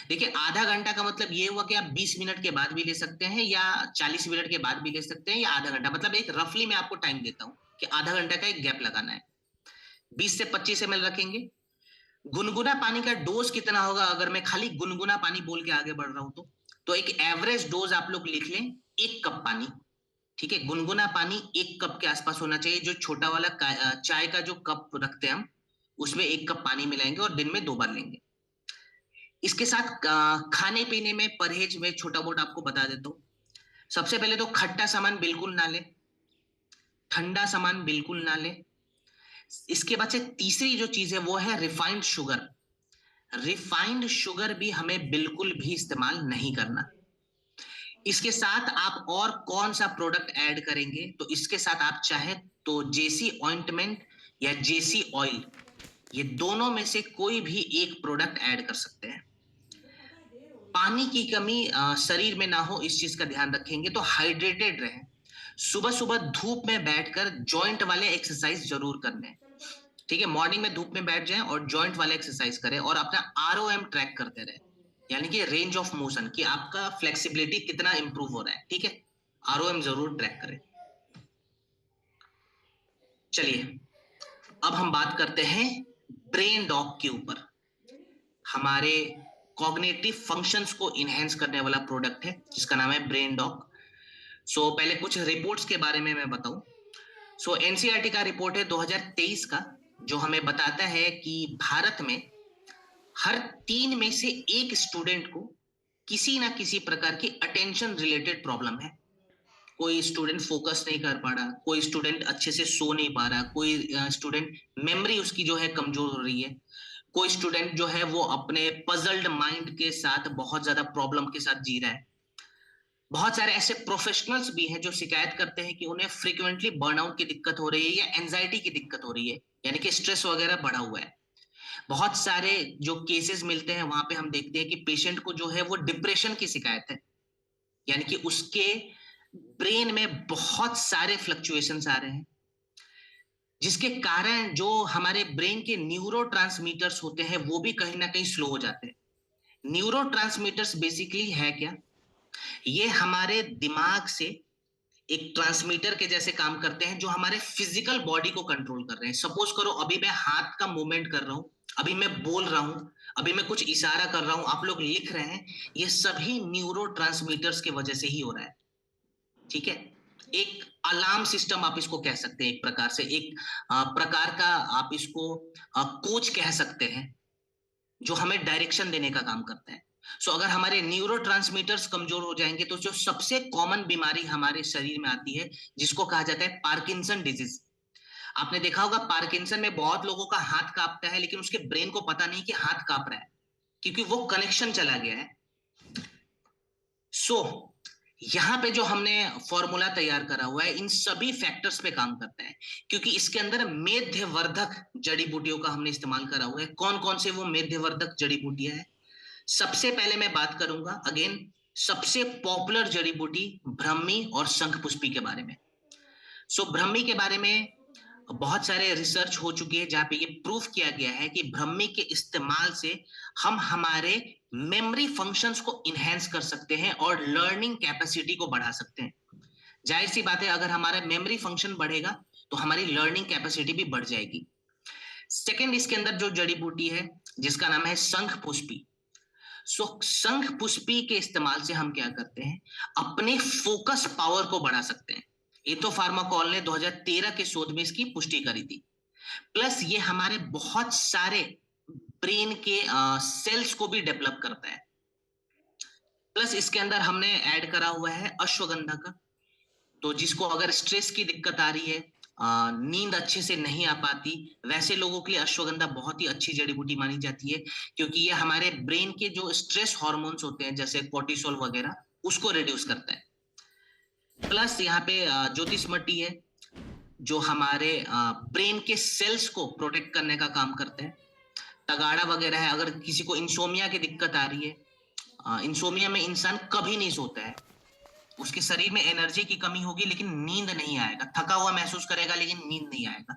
देखिए, आधा घंटा का मतलब ये हुआ कि आप 20 मिनट के बाद भी ले सकते हैं या 40 मिनट के बाद भी ले सकते हैं या आधा घंटा, मतलब एक रफली मैं आपको टाइम देता हूं कि आधा घंटा का एक गैप लगाना है। 20 से 25 ml रखेंगे। गुनगुना पानी का डोज कितना होगा अगर मैं खाली गुनगुना पानी बोल के आगे बढ़ रहा हूं तो एक एवरेज डोज आप लोग लिख लें, 1 कप पानी। ठीक है, गुनगुना पानी 1 कप के आसपास होना चाहिए। जो छोटा वाला चाय का जो कप रखते हैं हम, उसमें 1 कप पानी मिलाएंगे और दिन में 2 बार लेंगे। इसके साथ खाने पीने में परहेज में छोटा मोटा आपको बता देता हूँ। सबसे पहले तो खट्टा सामान बिल्कुल ना ले, ठंडा सामान बिल्कुल ना ले। इसके बाद से तीसरी जो चीज है वो है रिफाइंड शुगर। रिफाइंड शुगर भी हमें बिल्कुल भी इस्तेमाल नहीं करना। इसके साथ आप और कौन सा प्रोडक्ट ऐड करेंगे, तो इसके साथ आप चाहे तो जेसी ऑइंटमेंट या जेसी ऑयल, ये दोनों में से कोई भी एक प्रोडक्ट ऐड कर सकते हैं। पानी की कमी शरीर में ना हो, इस चीज का ध्यान रखेंगे, तो हाइड्रेटेड रहें। सुबह सुबह धूप में बैठकर जॉइंट वाले एक्सरसाइज जरूर करने हैं। ठीक है, मॉर्निंग में धूप में बैठ जाएं और जॉइंट वाले एक्सरसाइज करें और अपना आरओएम ट्रैक करते रहे, यानी कि रेंज ऑफ मोशन, कि आपका फ्लेक्सिबिलिटी कितना इंप्रूव हो रहा है। ठीक है, आरओएम जरूर ट्रैक करें। चलिए, अब हम बात करते हैं ब्रेन डॉग के ऊपर। हमारे कॉग्निटिव फंक्शंस को इनहेंस करने वाला प्रोडक्ट है जिसका नाम है ब्रेन डॉग। सो पहले कुछ रिपोर्ट्स के बारे में मैं बताऊं। सो एनसीईआरटी का रिपोर्ट है 2023 का, जो हमें बताता है कि भारत में हर 3 में से 1 स्टूडेंट को किसी ना किसी प्रकार की अटेंशन रिलेटेड प्रॉब्लम है। कोई स्टूडेंट फोकस नहीं कर पा रहा, कोई स्टूडेंट अच्छे से सो नहीं पा रहा, कोई स्टूडेंट मेमोरी उसकी जो है कमजोर हो रही है, कोई स्टूडेंट जो है वो अपने पजल्ड माइंड के साथ बहुत ज्यादा प्रॉब्लम के साथ जी रहा है। बहुत सारे ऐसे प्रोफेशनल्स भी हैं जो शिकायत करते हैं कि उन्हें फ्रीक्वेंटली बर्नआउट की दिक्कत हो रही है या एंजाइटी की दिक्कत हो रही है, यानी कि स्ट्रेस वगैरह बढ़ा हुआ है। बहुत सारे जो केसेस मिलते हैं वहां पे हम देखते हैं कि पेशेंट को जो है वो डिप्रेशन की शिकायत है, यानी कि उसके ब्रेन में बहुत सारे फ्लक्चुएशंस आ रहे हैं, जिसके कारण जो हमारे ब्रेन के न्यूरोट्रांसमीटर्स होते हैं वो भी कहीं ना कहीं स्लो हो जाते हैं। न्यूरोट्रांसमीटर्स बेसिकली है क्या? ये हमारे दिमाग से एक ट्रांसमीटर के जैसे काम करते हैं जो हमारे फिजिकल बॉडी को कंट्रोल कर रहे हैं। सपोज करो अभी मैं हाथ का मूवमेंट कर रहा हूं, अभी मैं बोल रहा हूं, अभी मैं कुछ इशारा कर रहा हूं, आप लोग लिख रहे हैं, ये सभी न्यूरोट्रांसमीटर्स की वजह से ही हो रहा है। ठीक है, एक अलार्म सिस्टम आप इसको कह सकते हैं, एक प्रकार से एक प्रकार का आप इसको कोच कह सकते हैं, जो हमें डायरेक्शन देने का काम करता है। सो अगर हमारे न्यूरोट्रांसमीटर्स कमजोर हो जाएंगे तो जो सबसे कॉमन बीमारी हमारे शरीर में आती है, जिसको कहा जाता है पार्किंसन डिजीज। आपने देखा होगा पार्किंसन में बहुत लोगों का हाथ कांपता है, लेकिन उसके ब्रेन को पता नहीं कि हाथ कांप रहा है, क्योंकि वो कनेक्शन चला गया है। सो यहाँ पे जो हमने फॉर्मूला तैयार करा हुआ है इन सभी फैक्टर्स पे काम करता है, क्योंकि इसके अंदर मेध्यवर्धक जड़ी बूटियों का हमने इस्तेमाल करा हुआ है। कौन कौन से वो मेध्यवर्धक जड़ी बूटियां हैं? सबसे पहले मैं बात करूंगा अगेन सबसे पॉपुलर जड़ी बूटी ब्रह्मी और शंखपुष्पी के बारे में। सो ब्रह्मी के बारे में बहुत सारे रिसर्च हो चुकी है जहां पे ये प्रूफ किया गया है कि ब्रह्मी के इस्तेमाल से हम हमारे मेमोरी फंक्शंस को इनहेंस कर सकते हैं और लर्निंग कैपेसिटी को बढ़ा सकते हैं। जाहिर सी बात है, अगर हमारा मेमोरी फंक्शन बढ़ेगा तो हमारी लर्निंग कैपेसिटी भी बढ़ जाएगी। सेकेंड, इसके अंदर जो जड़ी बूटी है जिसका नाम है शंख पुष्पी। सो शंख पुष्पी के इस्तेमाल से हम क्या करते हैं, अपने फोकस पावर को बढ़ा सकते हैं। एथो फार्माकोल ने 2013 के शोध में इसकी पुष्टि करी थी। प्लस ये हमारे बहुत सारे ब्रेन के सेल्स को भी डेवलप करता है। प्लस इसके अंदर हमने ऐड करा हुआ है अश्वगंधा का। तो जिसको अगर स्ट्रेस की दिक्कत आ रही है, नींद अच्छे से नहीं आ पाती, वैसे लोगों के लिए अश्वगंधा बहुत ही अच्छी जड़ी बूटी मानी जाती है, क्योंकि ये हमारे ब्रेन के जो स्ट्रेस हार्मोन्स होते हैं जैसे कोर्टिसोल वगैरह, उसको रिड्यूस करता है। प्लस यहाँ पे ज्योतिष है जो हमारे ब्रेन के सेल्स को प्रोटेक्ट करने का काम करते हैं। तगाड़ा वगैरह है, अगर किसी को इंसोमिया की दिक्कत आ रही है, इंसोमिया में इंसान कभी नहीं सोता है, उसके शरीर में एनर्जी की कमी होगी लेकिन नींद नहीं आएगा, थका हुआ महसूस करेगा लेकिन नींद नहीं आएगा।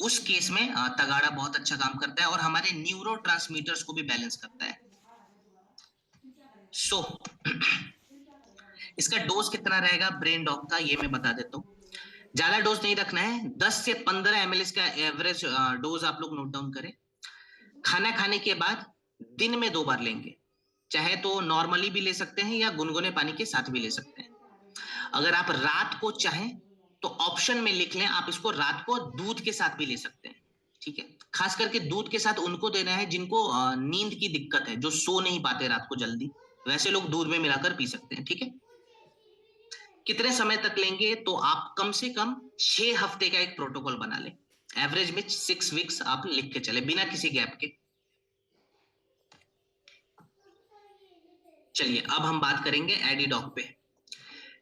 उस केस में तगाड़ा बहुत अच्छा काम करता है और हमारे न्यूरोट्रांसमीटर्स को भी बैलेंस करता है। सो इसका डोज कितना रहेगा ब्रेन डॉग का, ये मैं बता देता हूँ। ज्यादा डोज नहीं रखना है, 10 से 15 ml का एवरेज डोज आप लोग नोट डाउन करें। खाना खाने के बाद दिन में 2 बार लेंगे, चाहे तो नॉर्मली भी ले सकते हैं या गुनगुने पानी के साथ भी ले सकते हैं। अगर आप रात को चाहें तो ऑप्शन में लिख लें, आप इसको रात को दूध के साथ भी ले सकते हैं। ठीक है, खास करके दूध के साथ उनको देना है जिनको नींद की दिक्कत है, जो सो नहीं पाते रात को जल्दी, वैसे लोग दूध में मिलाकर पी सकते हैं। ठीक है, कितने समय तक लेंगे, तो आप कम से कम 6 हफ्ते का एक प्रोटोकॉल बना लें। एवरेज में 6 वीक्स आप लिख के चले बिना किसी गैप के। चलिए अब हम बात करेंगे एडिडॉक पे।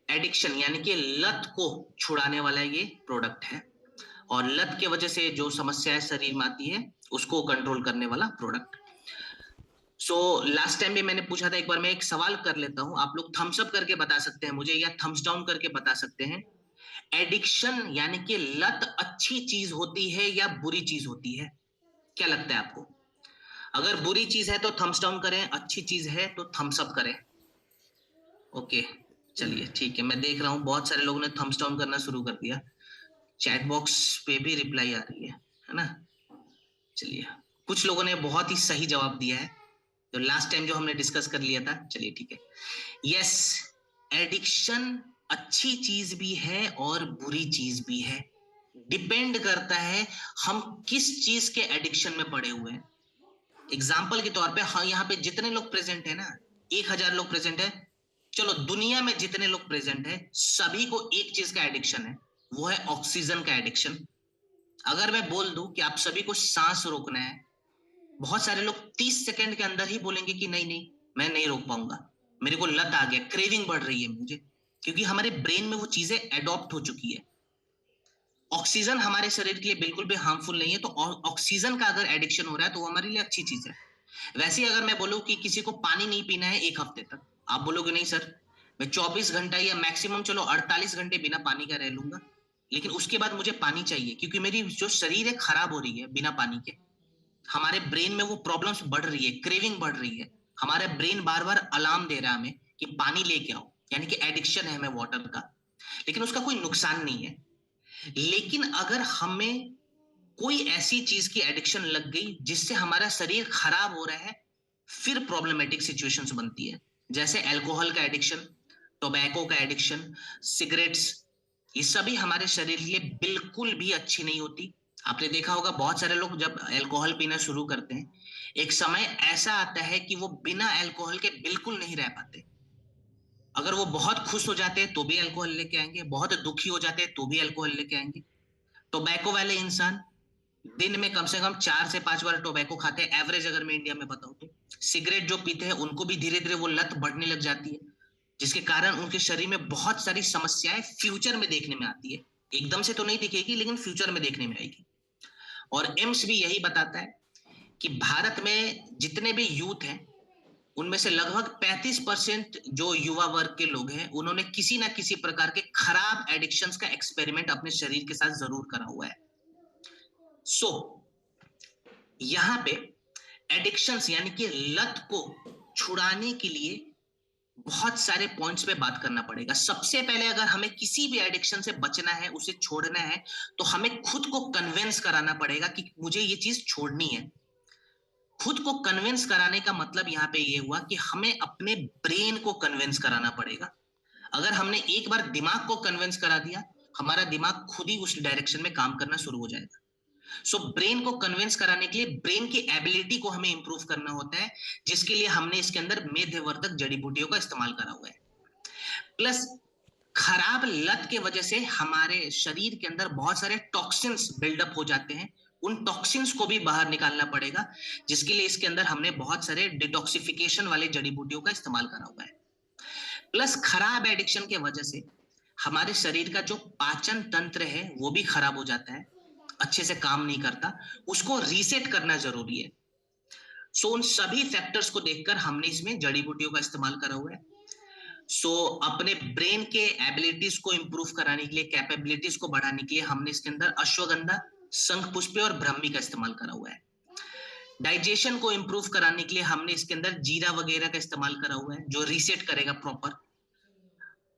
एडिक्शन यानी कि लत को छुड़ाने वाला ये प्रोडक्ट है, और लत की वजह से जो समस्याएं शरीर में आती है उसको कंट्रोल करने वाला प्रोडक्ट। सो लास्ट टाइम भी मैंने पूछा था, एक बार मैं एक सवाल कर लेता हूं, आप लोग थम्स अप करके बता सकते हैं मुझे या थम्स डाउन करके बता सकते हैं। एडिक्शन यानी कि लत अच्छी चीज होती है या बुरी चीज होती है? क्या लगता है आपको? अगर बुरी चीज है तो थम्स डाउन करें, अच्छी चीज है तो थम्स अप करें। ओके, चलिए ठीक है, मैं देख रहा हूँ बहुत सारे लोगों ने थम्स डाउन करना शुरू कर दिया। चैट बॉक्स पे भी रिप्लाई आ रही है ना? चलिए, कुछ लोगों ने बहुत ही सही जवाब दिया है, जो लास्ट टाइम जो हमने डिस्कस कर लिया था। चलिए ठीक है, यस, एडिक्शन अच्छी चीज भी है और बुरी चीज भी है। डिपेंड करता है हम किस चीज के एडिक्शन में पड़े हुए हैं। एग्जाम्पल के तौर पे, हाँ, यहाँ पे जितने लोग प्रेजेंट है ना, 1000 लोग प्रेजेंट है, चलो दुनिया में जितने लोग प्रेजेंट है सभी को एक चीज का एडिक्शन है, वो है ऑक्सीजन का एडिक्शन। अगर मैं बोल दूं कि आप सभी को सांस रोकना है, बहुत सारे लोग 30 सेकंड के अंदर ही बोलेंगे कि नहीं नहीं, मैं नहीं रोक पाऊंगा, मेरे को लत आ गया, क्रेविंग बढ़ रही है मुझे, क्योंकि हमारे ब्रेन में वो चीजें एडॉप्ट हो चुकी है। ऑक्सीजन हमारे शरीर के लिए बिल्कुल भी हार्मफुल नहीं है, तो ऑक्सीजन का अगर एडिक्शन हो रहा है तो वो हमारे लिए अच्छी चीज है। वैसे ही अगर मैं बोलूं कि किसी को पानी नहीं पीना है 1 हफ्ते तक, आप बोलोगे नहीं सर, मैं 24 घंटा या मैक्सिमम चलो 48 घंटे बिना पानी का रह लूंगा, लेकिन उसके बाद मुझे पानी चाहिए, क्योंकि मेरी जो शरीर है खराब हो रही है बिना पानी के। हमारे ब्रेन में वो प्रॉब्लम्स बढ़ रही है, क्रेविंग बढ़ रही है, हमारा ब्रेन बार बार अलार्म दे रहा है हमें कि पानी लेके आओ, यानी कि एडिक्शन है हमें वाटर का। लेकिन उसका कोई नुकसान नहीं है। लेकिन अगर हमें कोई ऐसी चीज की एडिक्शन लग गई जिससे हमारा शरीर खराब हो रहा है, फिर प्रॉब्लमेटिक सिचुएशंस बनती है। जैसे अल्कोहल का एडिक्शन, टोबैको का एडिक्शन, सिगरेट्स, ये सभी हमारे शरीर के लिए बिल्कुल भी अच्छी नहीं होती। आपने देखा होगा बहुत सारे लोग जब अल्कोहल पीना शुरू करते हैं, एक समय ऐसा आता है कि वो बिना अल्कोहल के बिल्कुल नहीं रह पाते। अगर वो बहुत खुश हो जाते हैं तो भी अल्कोहल लेके आएंगे, बहुत दुखी हो जाते हैं तो भी अल्कोहल लेके आएंगे। टोबैको वाले इंसान दिन में कम से कम 4 से 5 बार टोबैको खाते हैं, एवरेज अगर मैं इंडिया में बताऊं तो। सिगरेट जो पीते हैं उनको भी धीरे धीरे वो लत बढ़ने लग जाती है, जिसके कारण उनके शरीर में बहुत सारी समस्याएं फ्यूचर में देखने में आती है। एकदम से तो नहीं दिखेगी, लेकिन फ्यूचर में देखने में आएगी। और एम्स भी यही बताता है कि भारत में जितने भी यूथ हैं, उनमें से लगभग 35% जो युवा वर्ग के लोग हैं, उन्होंने किसी ना किसी प्रकार के खराब एडिक्शंस का एक्सपेरिमेंट अपने शरीर के साथ जरूर करा हुआ है। सो यहाँ पे एडिक्शंस यानी कि लत को छुड़ाने के लिए बहुत सारे पॉइंट्स पे बात करना पड़ेगा। सबसे पहले अगर हमें किसी भी एडिक्शन से बचना है, उसे छोड़ना है, तो हमें खुद को कन्विंस कराना पड़ेगा कि मुझे ये चीज छोड़नी है। खुद को कन्विंस कराने का मतलब यहाँ पे ये हुआ कि हमें अपने ब्रेन को कन्विंस कराना पड़ेगा। अगर हमने एक बार दिमाग को कन्विंस करा दिया, हमारा दिमाग खुद ही उस डायरेक्शन में काम करना शुरू हो जाएगा। सो ब्रेन को कन्विंस कराने के लिए ब्रेन की एबिलिटी को हमें इंप्रूव करना होता है, जिसके लिए हमने इसके अंदर मेध्यवर्धक जड़ी बूटियों का इस्तेमाल करा हुआ है। प्लस खराब लत के वजह से हमारे शरीर के अंदर बहुत सारे टॉक्सिन्स बिल्डअप हो जाते हैं, उन टॉक्सिन्स को भी बाहर निकालना पड़ेगा, जिसके लिए इसके अंदर हमने बहुत सारे डिटॉक्सिफिकेशन वाले जड़ी बूटियों का इस्तेमाल करा हुआ है। प्लस खराब एडिक्शन के वजह से हमारे शरीर का जो पाचन तंत्र है वो भी खराब हो जाता है, अच्छे से काम नहीं करता, उसको रीसेट करना जरूरी है। सो उन सभी फैक्टर्स को देखकर हमने इसमें जड़ी बूटियों का इस्तेमाल करा हुआ है। सो अपने ब्रेन के एबिलिटीज को इंप्रूव कराने के लिए, कैपेबिलिटीज को बढ़ाने के लिए हमने इसके अंदर अश्वगंधा, शंखपुष्पी और ब्राह्मी का इस्तेमाल करा हुआ है। डाइजेशन को इंप्रूव कराने के लिए हमने इसके अंदर जीरा वगैरह का इस्तेमाल करा हुआ है, जो रीसेट करेगा प्रॉपर।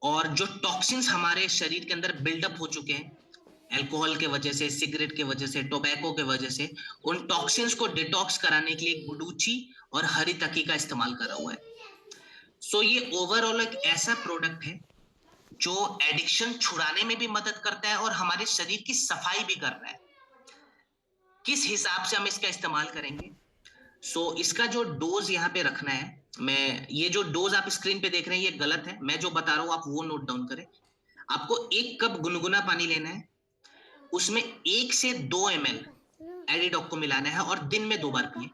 और जो टॉक्सिन्स हमारे शरीर के अंदर बिल्डअप हो चुके हैं अल्कोहल के वजह से, सिगरेट के वजह से, टोबैको के वजह से, उन टॉक्सिन्स को डिटॉक्स कराने के लिए गुडूची और हरी तकी का इस्तेमाल करा हुआ है। सो ये ओवरऑल एक ऐसा प्रोडक्ट है जो एडिक्शन छुड़ाने में भी मदद करता है और हमारे शरीर की सफाई भी कर रहा है। किस हिसाब से हम इसका इस्तेमाल करेंगे? इसका जो डोज यहाँ पे रखना है, मैं ये जो डोज आप स्क्रीन पे देख रहे हैं ये गलत है, मैं जो बता रहा हूँ आप वो नोट डाउन करें। आपको 1 कप गुनगुना पानी लेना है, उसमें 1 से 2 ml एडिडॉक को मिलाना है और दिन में 2 बार पिए।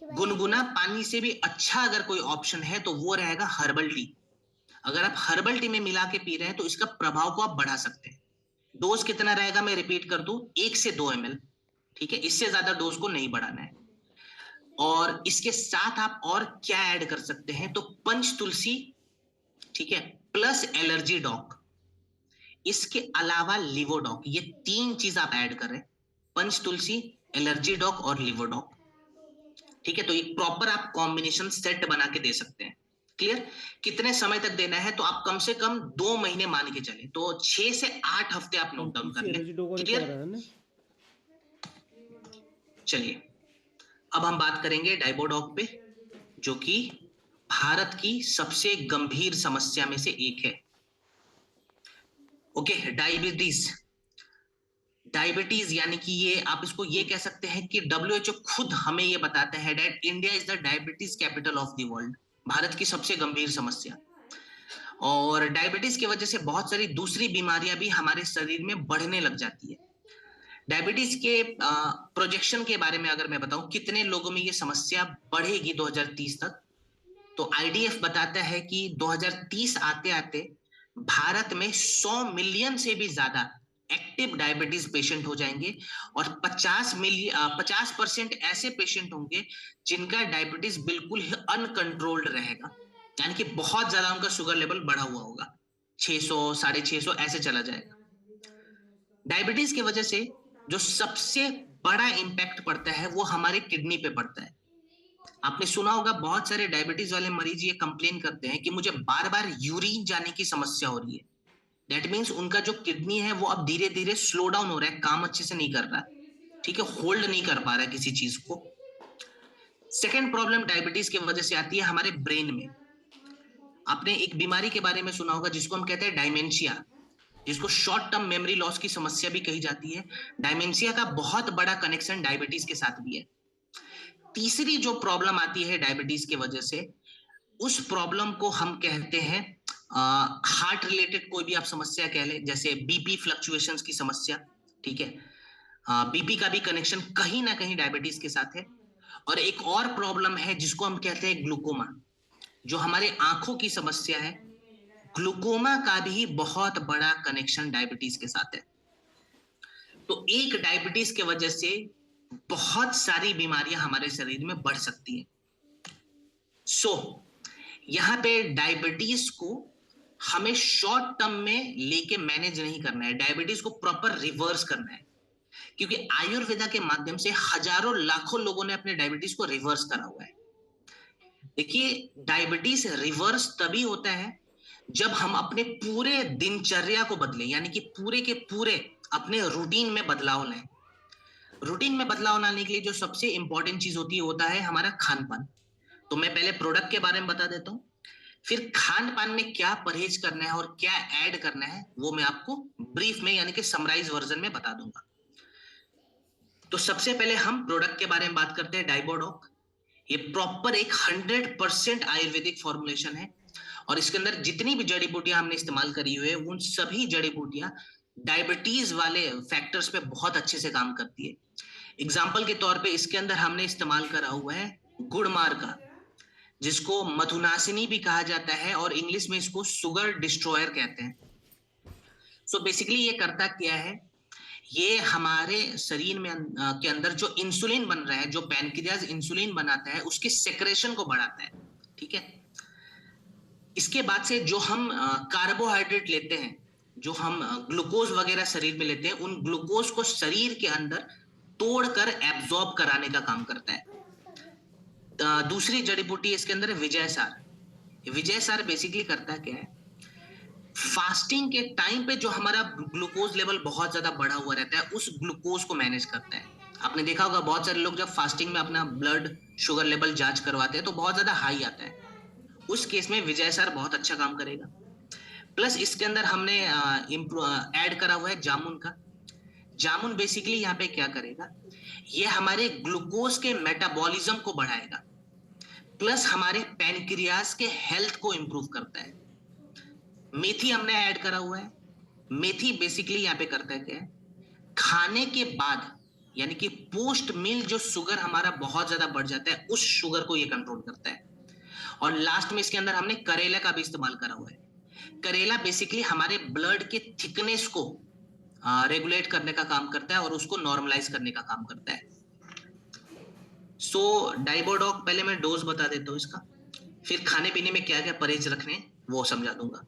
गुनगुना पानी से भी अच्छा अगर कोई ऑप्शन है तो वो रहेगा हर्बल टी। अगर आप हर्बल टी में मिला के पी रहे हैं तो इसका प्रभाव को आप बढ़ा सकते हैं। डोज कितना रहेगा मैं रिपीट कर दूं, 1 से 2 ml, ठीक है, इससे ज्यादा डोज को नहीं बढ़ाना है। और इसके साथ आप और क्या ऐड कर सकते हैं, तो पंच तुलसी, ठीक है, प्लस एलर्जी डॉग, इसके अलावा लिवोडॉक, ये 3 चीज आप ऐड कर रहे हैं, पंच तुलसी, एलर्जी डॉग और लिवोडॉक, ठीक है। तो एक प्रॉपर आप कॉम्बिनेशन सेट बना के दे सकते हैं। क्लियर? कितने समय तक देना है, तो आप कम से कम 2 महीने मान के चले, तो 6 से 8 हफ्ते आप नोट डाउन कर लें। क्लियर? चलिए अब हम बात करेंगे डाइबोडॉक पे, जो कि भारत की सबसे गंभीर समस्या में से एक है। Okay, diabetes. डायबिटीज यानी कि ये आप इसको ये कह सकते हैं कि WHO खुद हमें ये बताता है that India is the diabetes capital of the world. Bharat की सबसे गंभीर समस्या। और डायबिटीज की वजह से बहुत सारी दूसरी बीमारियां भी हमारे शरीर में बढ़ने लग जाती है। डायबिटीज के प्रोजेक्शन के बारे में अगर मैं बताऊं कितने लोगों में ये समस्या बढ़ेगी 2030 तक, तो IDF बताता है कि 2030 आते आते भारत में 100 मिलियन से भी ज्यादा एक्टिव डायबिटीज पेशेंट हो जाएंगे और 50% ऐसे पेशेंट होंगे जिनका डायबिटीज बिल्कुल ही अनकंट्रोल्ड रहेगा, यानी कि बहुत ज्यादा उनका शुगर लेवल बढ़ा हुआ होगा, 600 650 ऐसे चला जाएगा। डायबिटीज की वजह से जो सबसे बड़ा इंपैक्ट पड़ता है वो हमारे किडनी पे पड़ता है। आपने सुना होगा बहुत सारे डायबिटीज वाले मरीज ये कंप्लेन करते हैं कि मुझे बार बार यूरिन जाने की समस्या हो रही है। दैट मीन्स उनका जो किडनी है वो अब धीरे धीरे स्लो डाउन हो रहा है, काम अच्छे से नहीं कर रहा, ठीक है, होल्ड नहीं कर पा रहा है किसी चीज को। सेकेंड प्रॉब्लम डायबिटीज की वजह से आती है हमारे ब्रेन में। आपने एक बीमारी के बारे में सुना होगा जिसको हम कहते हैं डायमेंशिया, जिसको शॉर्ट टर्म मेमोरी लॉस की समस्या भी कही जाती है। डायमेंशिया का बहुत बड़ा कनेक्शन डायबिटीज के साथ भी है। तीसरी जो प्रॉब्लम आती है डायबिटीज की वजह से, उस प्रॉब्लम को हम कहते हैं हार्ट रिलेटेड कोई भी आप समस्या कह ले, जैसे बीपी फ्लक्चुएशंस की समस्या, ठीक है। बीपी का भी कनेक्शन कहीं ना कहीं डायबिटीज के साथ है। और एक और प्रॉब्लम है जिसको हम कहते हैं ग्लूकोमा, जो हमारे आंखों की समस्या है। ग्लूकोमा का भी बहुत बड़ा कनेक्शन डायबिटीज के साथ है। तो एक डायबिटीज के वजह से बहुत सारी बीमारियां हमारे शरीर में बढ़ सकती हैं। यहां पे डायबिटीज को हमें शॉर्ट टर्म में लेके मैनेज नहीं करना है, डायबिटीज को प्रॉपर रिवर्स करना है, क्योंकि आयुर्वेदा के माध्यम से हजारों लाखों लोगों ने अपने डायबिटीज को रिवर्स करा हुआ है। देखिए, डायबिटीज रिवर्स तभी होता है जब हम अपने पूरे दिनचर्या को बदलें, यानी कि पूरे के पूरे अपने रूटीन में बदलाव लाएं। रूटीन में बदलाव लाने के लिए जो सबसे इंपॉर्टेंट चीज होती है होता है हमारा खान पान। तो मैं पहले प्रोडक्ट के बारे में बता देता हूं, फिर खान पान में क्या परहेज करना है और क्या ऐड करना है वो मैं आपको ब्रीफ में यानी कि समराइज वर्जन में बता दूंगा। तो सबसे पहले हम प्रोडक्ट के बारे में बात करते हैं, डाइबोडॉक। ये प्रॉपर एक 100% आयुर्वेदिक फॉर्मुलेशन है और इसके अंदर जितनी भी जड़ी बूटियां हमने इस्तेमाल करी हुई है उन सभी जड़ी बूटियां डायबिटीज वाले फैक्टर्स पे बहुत अच्छे से काम करती है। एग्जाम्पल के तौर पे इसके अंदर हमने इस्तेमाल करा हुआ है गुड़मार का, जिसको मधुनासिनी भी कहा जाता है और इंग्लिश में इसको शुगर डिस्ट्रॉयर कहते हैं। सो बेसिकली ये करता क्या है, ये हमारे शरीर में के अंदर जो इंसुलिन बन रहा है, जो पैनक्रियाज इंसुलिन बनाता है उसके सेक्रेशन को बढ़ाता है, ठीक है। इसके बाद से जो हम कार्बोहाइड्रेट लेते हैं, जो हम ग्लूकोज वगैरह शरीर में लेते हैं, उन ग्लूकोज को शरीर के अंदर तोड़कर एब्जॉर्ब कराने का काम करता है। दूसरी जड़ी बूटी इसके अंदर है विजय सार। विजय सार बेसिकली करता क्या है, फास्टिंग के टाइम पे जो हमारा ग्लूकोज लेवल बहुत ज्यादा बढ़ा हुआ रहता है उस ग्लूकोज को मैनेज करता है। आपने देखा होगा बहुत सारे लोग जब फास्टिंग में अपना ब्लड शुगर लेवल जांच करवाते हैं तो बहुत ज्यादा हाई आता है, उस केस में विजय सार बहुत अच्छा काम करेगा। प्लस इसके अंदर हमने ऐड करा हुआ है जामुन का। जामुन बेसिकली यहाँ पे क्या करेगा, ये हमारे ग्लूकोज के मेटाबॉलिज्म को बढ़ाएगा, प्लस हमारे पैनक्रियाज के हेल्थ को इंप्रूव करता है। मेथी हमने ऐड करा हुआ है। मेथी बेसिकली यहाँ पे करता है क्या है, खाने के बाद यानी कि पोस्ट मील जो शुगर हमारा बहुत ज्यादा बढ़ जाता है, उस शुगर को ये कंट्रोल करता है। और लास्ट में इसके अंदर हमने करेला का भी इस्तेमाल करा हुआ है। करेला बेसिकली हमारे ब्लड के थिकनेस को रेगुलेट करने का काम करता है और उसको नॉर्मलाइज करने का काम करता है। सो डाइबोडॉक, पहले मैं डोज बता देता हूँ इसका, फिर खाने पीने में क्या क्या परहेज रखने वो समझा दूंगा।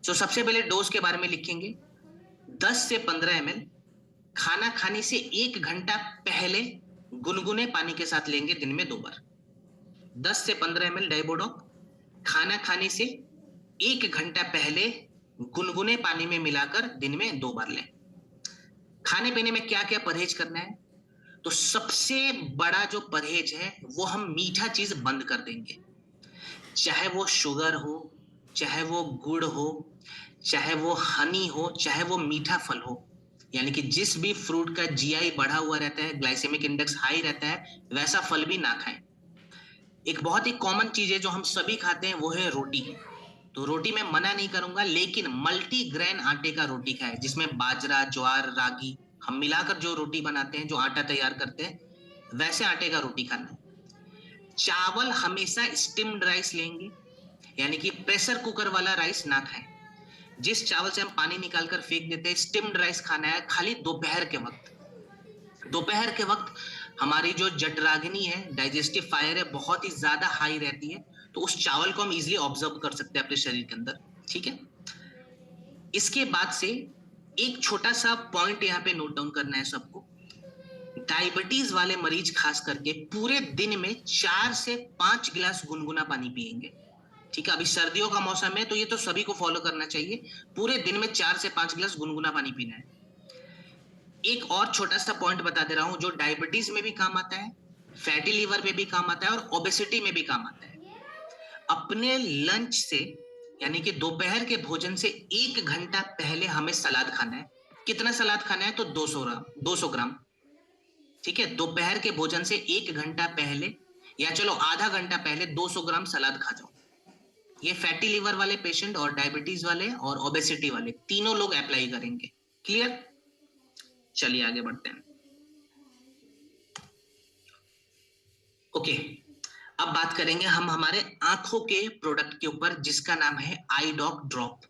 सो सबसे पहले डोज के बारे में लिखेंगे, 10 से 15 ml खाना खाने से 1 घंटा पहले गुनगुने पानी के साथ लेंगे, दिन में 2 बार। 10 से 15 ml डाइबोडॉक खाना खाने से 1 घंटा पहले गुनगुने पानी में मिलाकर दिन में 2 बार लें। खाने पीने में क्या क्या परहेज करना है, तो सबसे बड़ा जो परहेज है वो हम मीठा चीज बंद कर देंगे। चाहे वो शुगर हो, चाहे वो गुड़ हो, चाहे वो हनी हो, चाहे वो मीठा फल हो, यानी कि जिस भी फ्रूट का जीआई बढ़ा हुआ रहता है, ग्लाइसेमिक इंडेक्स हाई रहता है, वैसा फल भी ना खाएं। एक बहुत ही कॉमन चीज है जो हम सभी खाते हैं, वो है रोटी। तो रोटी मैं मना नहीं करूंगा, लेकिन मल्टी ग्रेन आटे का रोटी खाएं, जिसमें बाजरा, ज्वार, रागी हम मिलाकर जो रोटी बनाते हैं, जो आटा तैयार करते हैं, वैसे आटे का रोटी खाना है। चावल हमेशा स्टीम्ड राइस लेंगे, यानी कि प्रेशर कुकर वाला राइस ना खाएं। जिस चावल से हम पानी निकालकर फेंक देते हैं, स्टीम्ड राइस खाना है खाली दोपहर के वक्त। दोपहर के वक्त हमारी जो जठराग्नि है, डाइजेस्टिव फायर है, बहुत ही ज्यादा हाई रहती है, तो उस चावल को हम इजिली ऑब्जर्व कर सकते हैं अपने शरीर के अंदर। ठीक है, इसके बाद से एक छोटा सा पॉइंट यहाँ पे नोट डाउन करना है सबको। डायबिटीज वाले मरीज खास करके पूरे दिन में 4 से 5 गिलास गुनगुना पानी पिएंगे। ठीक है, अभी सर्दियों का मौसम है, तो ये तो सभी को फॉलो करना चाहिए, पूरे दिन में 4 से 5 गिलास गुनगुना पानी पीना है। एक और छोटा सा पॉइंट बता दे रहा हूं, जो डायबिटीज में भी काम आता है, फैटी लीवर में भी काम आता है और ओबेसिटी में भी काम आता है। अपने लंच से, यानी कि दोपहर के भोजन से 1 घंटा पहले हमें सलाद खाना है। कितना सलाद खाना है, तो 200 ग्राम। ठीक है, दोपहर के भोजन से 1 घंटा पहले, या चलो आधा घंटा पहले 200 ग्राम सलाद खा जाओ। ये फैटी लीवर वाले पेशेंट और डायबिटीज वाले और ओबेसिटी वाले तीनों लोग अप्लाई करेंगे। क्लियर? चलिए आगे बढ़ते हैं। ओके, अब बात करेंगे हम हमारे आंखों के प्रोडक्ट के ऊपर, जिसका नाम है आई डॉक ड्रॉप।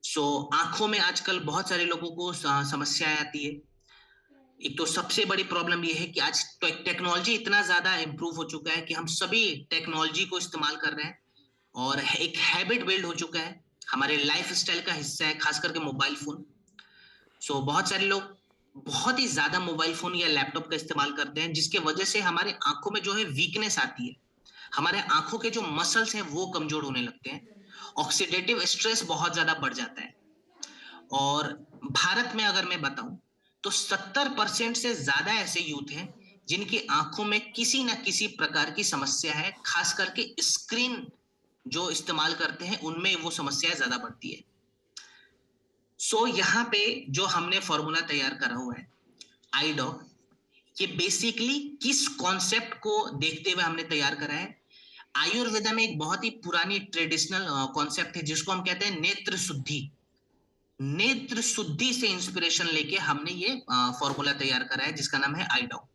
सो आंखों में आजकल बहुत सारे लोगों को समस्या आती है। एक तो सबसे बड़ी प्रॉब्लम ये है कि आज टेक्नोलॉजी इतना ज्यादा इंप्रूव हो चुका है कि हम सभी टेक्नोलॉजी को इस्तेमाल कर रहे हैं, और एक हैबिट बिल्ड हो चुका है, हमारे लाइफ स्टाइल का हिस्सा है, खास करके मोबाइल फोन। सो बहुत सारे लोग बहुत ही ज्यादा मोबाइल फोन या लैपटॉप का इस्तेमाल करते हैं, जिसके वजह से हमारे आंखों में जो है वीकनेस आती है, हमारे आंखों के जो मसल्स हैं वो कमजोर होने लगते हैं, ऑक्सीडेटिव स्ट्रेस बहुत ज्यादा बढ़ जाता है। और भारत में अगर मैं बताऊं, तो 70% से ज्यादा ऐसे यूथ हैं जिनकी आंखों में किसी ना किसी प्रकार की समस्या है, खास करके स्क्रीन जो इस्तेमाल करते हैं उनमें वो समस्या ज्यादा बढ़ती है। सो यहाँ पे जो हमने फॉर्मूला तैयार करा हुआ है आईडॉक, ये बेसिकली किस कॉन्सेप्ट को देखते हुए हमने तैयार करा है। आयुर्वेदा में एक बहुत ही पुरानी ट्रेडिशनल कॉन्सेप्ट है, जिसको हम कहते हैं नेत्र शुद्धि। नेत्र शुद्धि से इंस्पिरेशन लेके हमने ये फॉर्मूला तैयार करा है, जिसका नाम है आईडॉक।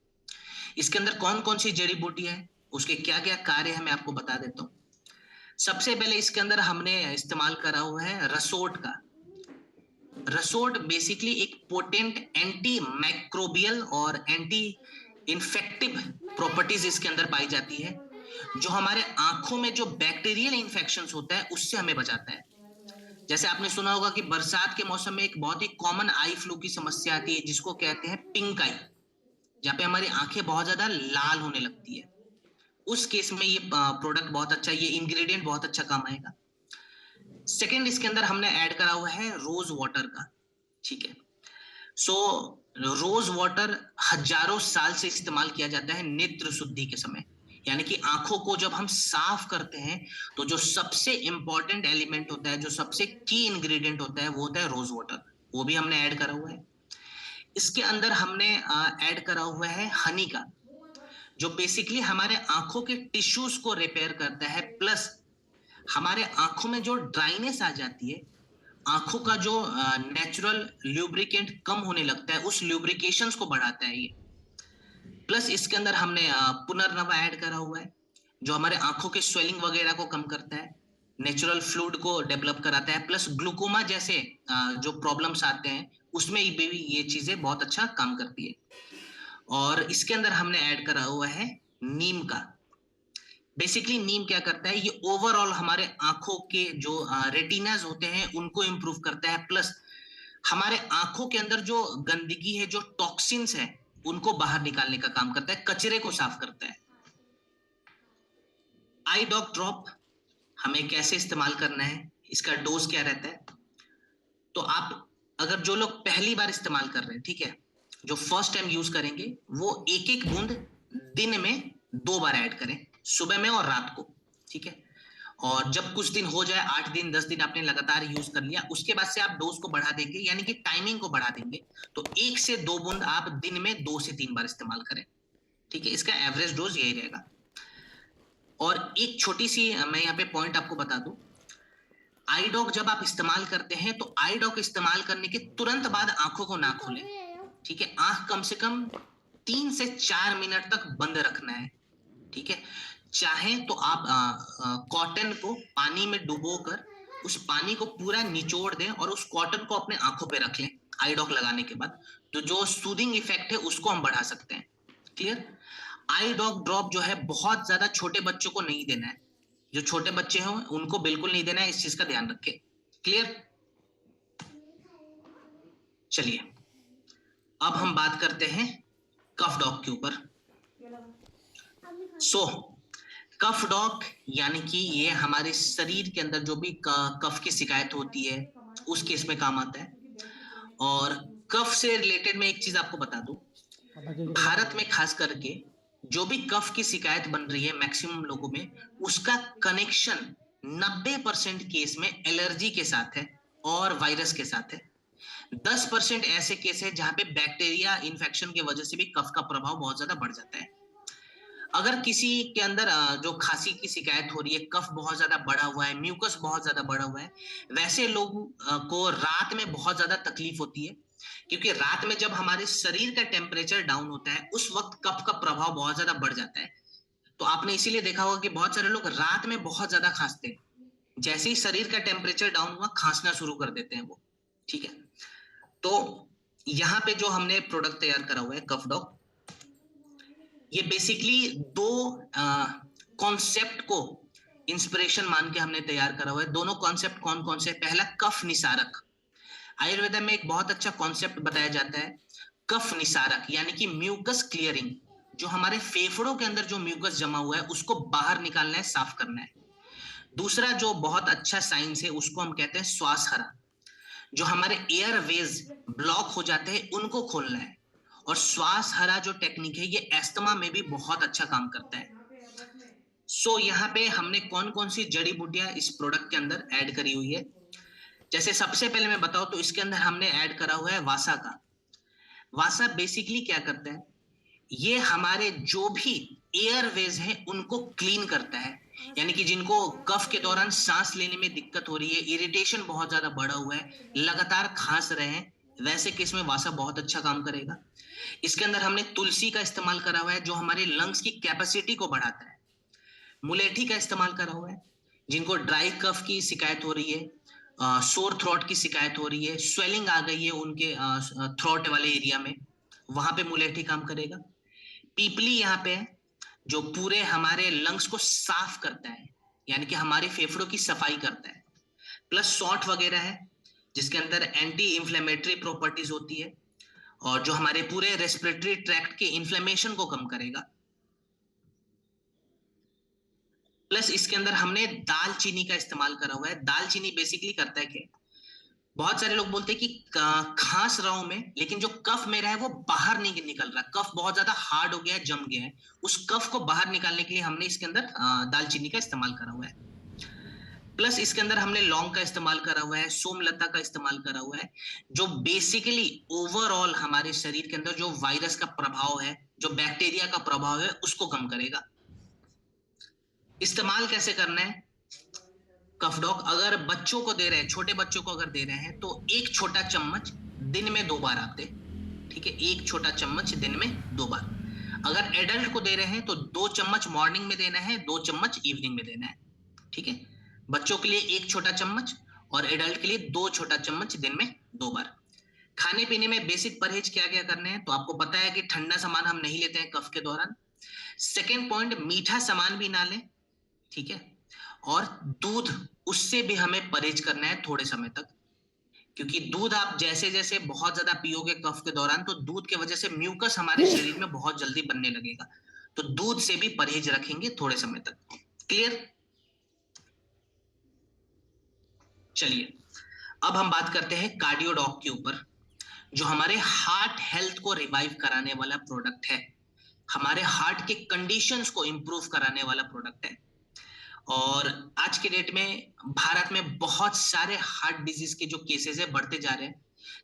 इसके अंदर कौन कौन सी जड़ी बूटी है, उसके क्या क्या कार्य है, मैं आपको बता देता हूँ। सबसे पहले इसके अंदर हमने इस्तेमाल करा हुआ है रसोट का। रसोट बेसिकली एक पोटेंट एंटी माइक्रोबियल और एंटी इन्फेक्टिव प्रॉपर्टीज इसके अंदर पाई जाती है, जो हमारे आंखों में जो बैक्टीरियल इंफेक्शंस होता है उससे हमें बचाता है। जैसे आपने सुना होगा कि बरसात के मौसम में एक बहुत ही कॉमन आई फ्लू की समस्या आती है, जिसको कहते हैं पिंक आई, जहाँ पे हमारी आंखें बहुत ज्यादा लाल होने लगती है। उस केस में ये प्रोडक्ट बहुत अच्छा, ये इंग्रेडिएंट बहुत अच्छा काम आएगा। सेकेंड, इसके अंदर हमने ऐड करा हुआ है रोज वाटर का। ठीक है, सो रोज वाटर हजारों साल से इस्तेमाल किया जाता है नेत्र शुद्धि के समय, यानी कि आंखों को जब हम साफ करते हैं, तो जो सबसे इंपॉर्टेंट एलिमेंट होता है, जो सबसे की इंग्रेडिएंट होता है, वो होता है रोज वाटर। वो भी हमने ऐड करा हुआ है। इसके अंदर हमने ऐड करा हुआ है हनी का, जो बेसिकली हमारे आंखों के टिश्यूज को रिपेयर करता है, प्लस हमारे आंखों में जो ड्राइनेस आ जाती है आंखों का जो नेचुरल ल्यूब्रिकेंट कम होने लगता है, उस ल्यूब्रिकेशंस को बढ़ाता है ये। प्लस इसके अंदर हमने पुनर्नवा ऐड करा हुआ है, जो हमारे आंखों के स्वेलिंग वगैरह को कम करता है, नेचुरल फ्लूइड को डेवलप कराता है, प्लस ग्लूकोमा जैसे जो प्रॉब्लम्स आते हैं उसमें भी ये चीजें बहुत अच्छा काम करती है। और इसके अंदर हमने ऐड करा हुआ है नीम का। बेसिकली नीम क्या करता है, ये ओवरऑल हमारे आंखों के जो रेटिनाज होते हैं उनको इंप्रूव करता है, प्लस हमारे आंखों के अंदर जो गंदगी है, जो टॉक्सिन्स है, उनको बाहर निकालने का काम करता है, कचरे को साफ करता है। आई डॉग ड्रॉप हमें कैसे इस्तेमाल करना है, इसका डोज क्या रहता है, तो आप अगर जो लोग पहली बार इस्तेमाल कर रहे हैं, ठीक है, जो फर्स्ट टाइम यूज करेंगे, वो एक एक बूंद दिन में 2 बार ऐड करें, सुबह में और रात को, ठीक है। और जब कुछ दिन हो जाए, 8 दिन 10 दिन आपने लगातार यूज कर लिया, उसके बाद से आप डोज को बढ़ा देंगे, यानी कि टाइमिंग को बढ़ा देंगे, तो 1 से 2 बूंद आप दिन में 2 से 3 बार इस्तेमाल करें, ठीक है। इसका एवरेज डोज यही रहेगा। और एक छोटी सी मैं यहाँ पे पॉइंट आपको बता दूं, आई डॉग जब आप इस्तेमाल करते हैं तो आई डॉग इस्तेमाल करने के तुरंत बाद आंखों को ना खोलें, ठीक है। आंख कम से कम 3 से 4 मिनट तक बंद रखना है, ठीक है। चाहे तो आप कॉटन को पानी में डुबोकर उस पानी को पूरा निचोड़ दें और उस कॉटन को अपने आंखों पे रख लें आई डॉग लगाने के बाद, तो जो सूदिंग इफेक्ट है उसको हम बढ़ा सकते हैं। क्लियर। आई डॉग ड्रॉप जो है बहुत ज्यादा छोटे बच्चों को नहीं देना है, जो छोटे बच्चे हों उनको बिल्कुल नहीं देना है, इस चीज का ध्यान रखें। क्लियर। चलिए अब हम बात करते हैं कफ डॉग के ऊपर। सो कफ डॉग यानी कि ये हमारे शरीर के अंदर जो भी कफ की शिकायत होती है उस केस में काम आता है। और कफ से रिलेटेड मैं एक चीज आपको बता दूं, भारत में खास करके जो भी कफ की शिकायत बन रही है मैक्सिमम लोगों में, उसका कनेक्शन 90% केस में एलर्जी के साथ है और वायरस के साथ है। 10% ऐसे केस है जहां पे बैक्टीरिया इन्फेक्शन की वजह से भी कफ का प्रभाव बहुत ज्यादा बढ़ जाता है। अगर किसी के अंदर जो खांसी की शिकायत हो रही है, कफ बहुत ज्यादा बढ़ा हुआ है, म्यूकस बहुत ज्यादा बढ़ा हुआ है, वैसे लोगों को रात में बहुत ज्यादा तकलीफ होती है, क्योंकि रात में जब हमारे शरीर का टेम्परेचर डाउन होता है उस वक्त कफ का प्रभाव बहुत ज्यादा बढ़ जाता है। तो आपने इसीलिए देखा होगा कि बहुत सारे लोग रात में बहुत ज्यादा खांसते हैं, जैसे ही शरीर का टेम्परेचर डाउन हुआ खांसना शुरू कर देते हैं वो, ठीक है। तो यहाँ पे जो हमने प्रोडक्ट तैयार करा हुआ है कफ डॉग, ये बेसिकली 2 कॉन्सेप्ट को इंस्पिरेशन मान के हमने तैयार करा हुआ है। दोनों कॉन्सेप्ट कौन कौन से? पहला कफ निसारक। आयुर्वेदा में एक बहुत अच्छा कॉन्सेप्ट बताया जाता है कफ निसारक, यानी कि म्यूकस क्लियरिंग। जो हमारे फेफड़ों के अंदर जो म्यूकस जमा हुआ है उसको बाहर निकालना है, साफ करना है। दूसरा जो बहुत अच्छा साइंस है उसको हम कहते हैं श्वास हरा। जो हमारे एयरवेज ब्लॉक हो जाते हैं उनको खोलना है। और श्वास हरा जो टेक्निक है ये एस्थमा में भी बहुत अच्छा काम करता है। सो यहाँ पे हमने कौन कौन सी जड़ी बूटियां इस प्रोडक्ट के अंदर ऐड करी हुई है, जैसे सबसे पहले मैं बताऊं तो इसके अंदर हमने ऐड करा हुआ है वासा का। वासा बेसिकली क्या करता है, ये हमारे जो भी एयरवेज हैं उनको क्लीन करता है। यानी कि जिनको कफ के दौरान सांस लेने में दिक्कत हो रही है, इरिटेशन बहुत ज्यादा बढ़ा हुआ है, लगातार खांस रहे हैं, वैसे केस में वासा बहुत अच्छा काम करेगा। इसके अंदर हमने तुलसी का इस्तेमाल करा हुआ है जो हमारे लंग्स की कैपेसिटी को बढ़ाता है। मुलेठी का इस्तेमाल करा हुआ है जिनको ड्राई कफ की शिकायत हो रही है, सोर थ्रोट की शिकायत हो रही है, स्वेलिंग आ गई है उनके थ्रोट वाले एरिया में, वहां पे मुलेठी काम करेगा। पीपली यहाँ पे है जो पूरे हमारे लंग्स को साफ करता है, यानी कि हमारे फेफड़ों की सफाई करता है। प्लस सौंठ वगैरह है जिसके अंदर एंटी इंफ्लेमेटरी प्रॉपर्टीज होती है और जो हमारे पूरे रेस्पिरेटरी ट्रैक्ट के इन्फ्लेमेशन को कम करेगा। प्लस इसके अंदर हमने दालचीनी का इस्तेमाल करा हुआ है। दालचीनी बेसिकली करता है कि बहुत सारे लोग बोलते हैं कि खांस रहा हूं मैं, लेकिन जो कफ मेरा है वो बाहर नहीं निकल रहा, कफ बहुत ज्यादा हार्ड हो गया है, जम गया है। उस कफ को बाहर निकालने के लिए हमने इसके अंदर दालचीनी का इस्तेमाल करा हुआ है। प्लस इसके अंदर हमने लौंग का इस्तेमाल करा हुआ है, सोमलता का इस्तेमाल करा हुआ है, जो बेसिकली ओवरऑल हमारे शरीर के अंदर जो वायरस का प्रभाव है, जो बैक्टीरिया का प्रभाव है, उसको कम करेगा। इस्तेमाल कैसे करना है? कफ डॉग अगर बच्चों को दे रहे हैं, छोटे बच्चों को अगर दे रहे हैं, तो एक छोटा चम्मच दिन में 2 बार आप दें। ठीक है, एक छोटा चम्मच दिन में 2 बार। अगर एडल्ट को दे रहे हैं तो 2 चम्मच मॉर्निंग में देना है, 2 चम्मच इवनिंग में देना है। ठीक है, बच्चों के लिए एक छोटा चम्मच और एडल्ट के लिए 2 छोटा चम्मच दिन में 2 बार। खाने पीने में बेसिक परहेज क्या क्या करने हैं, तो आपको पता है कि ठंडा सामान हम नहीं लेते हैं कफ के दौरान। सेकेंड पॉइंट, मीठा सामान भी ना लें। ठीक है, और दूध, उससे भी हमें परहेज करना है थोड़े समय तक, क्योंकि दूध आप जैसे जैसे बहुत ज्यादा पियोगे कफ के दौरान, तो दूध की वजह से म्यूकस हमारे शरीर में बहुत जल्दी बनने लगेगा। तो दूध से भी परहेज रखेंगे थोड़े समय तक। क्लियर? चलिए, अब हम बात करते हैं कार्डियोडॉक के ऊपर, जो हमारे हार्ट हेल्थ को रिवाइव कराने वाला प्रोडक्ट है, हमारे हार्ट के कंडीशंस को इंप्रूव कराने वाला प्रोडक्ट है। और आज के डेट में भारत में बहुत सारे हार्ट डिजीज के जो केसेस है बढ़ते जा रहे हैं।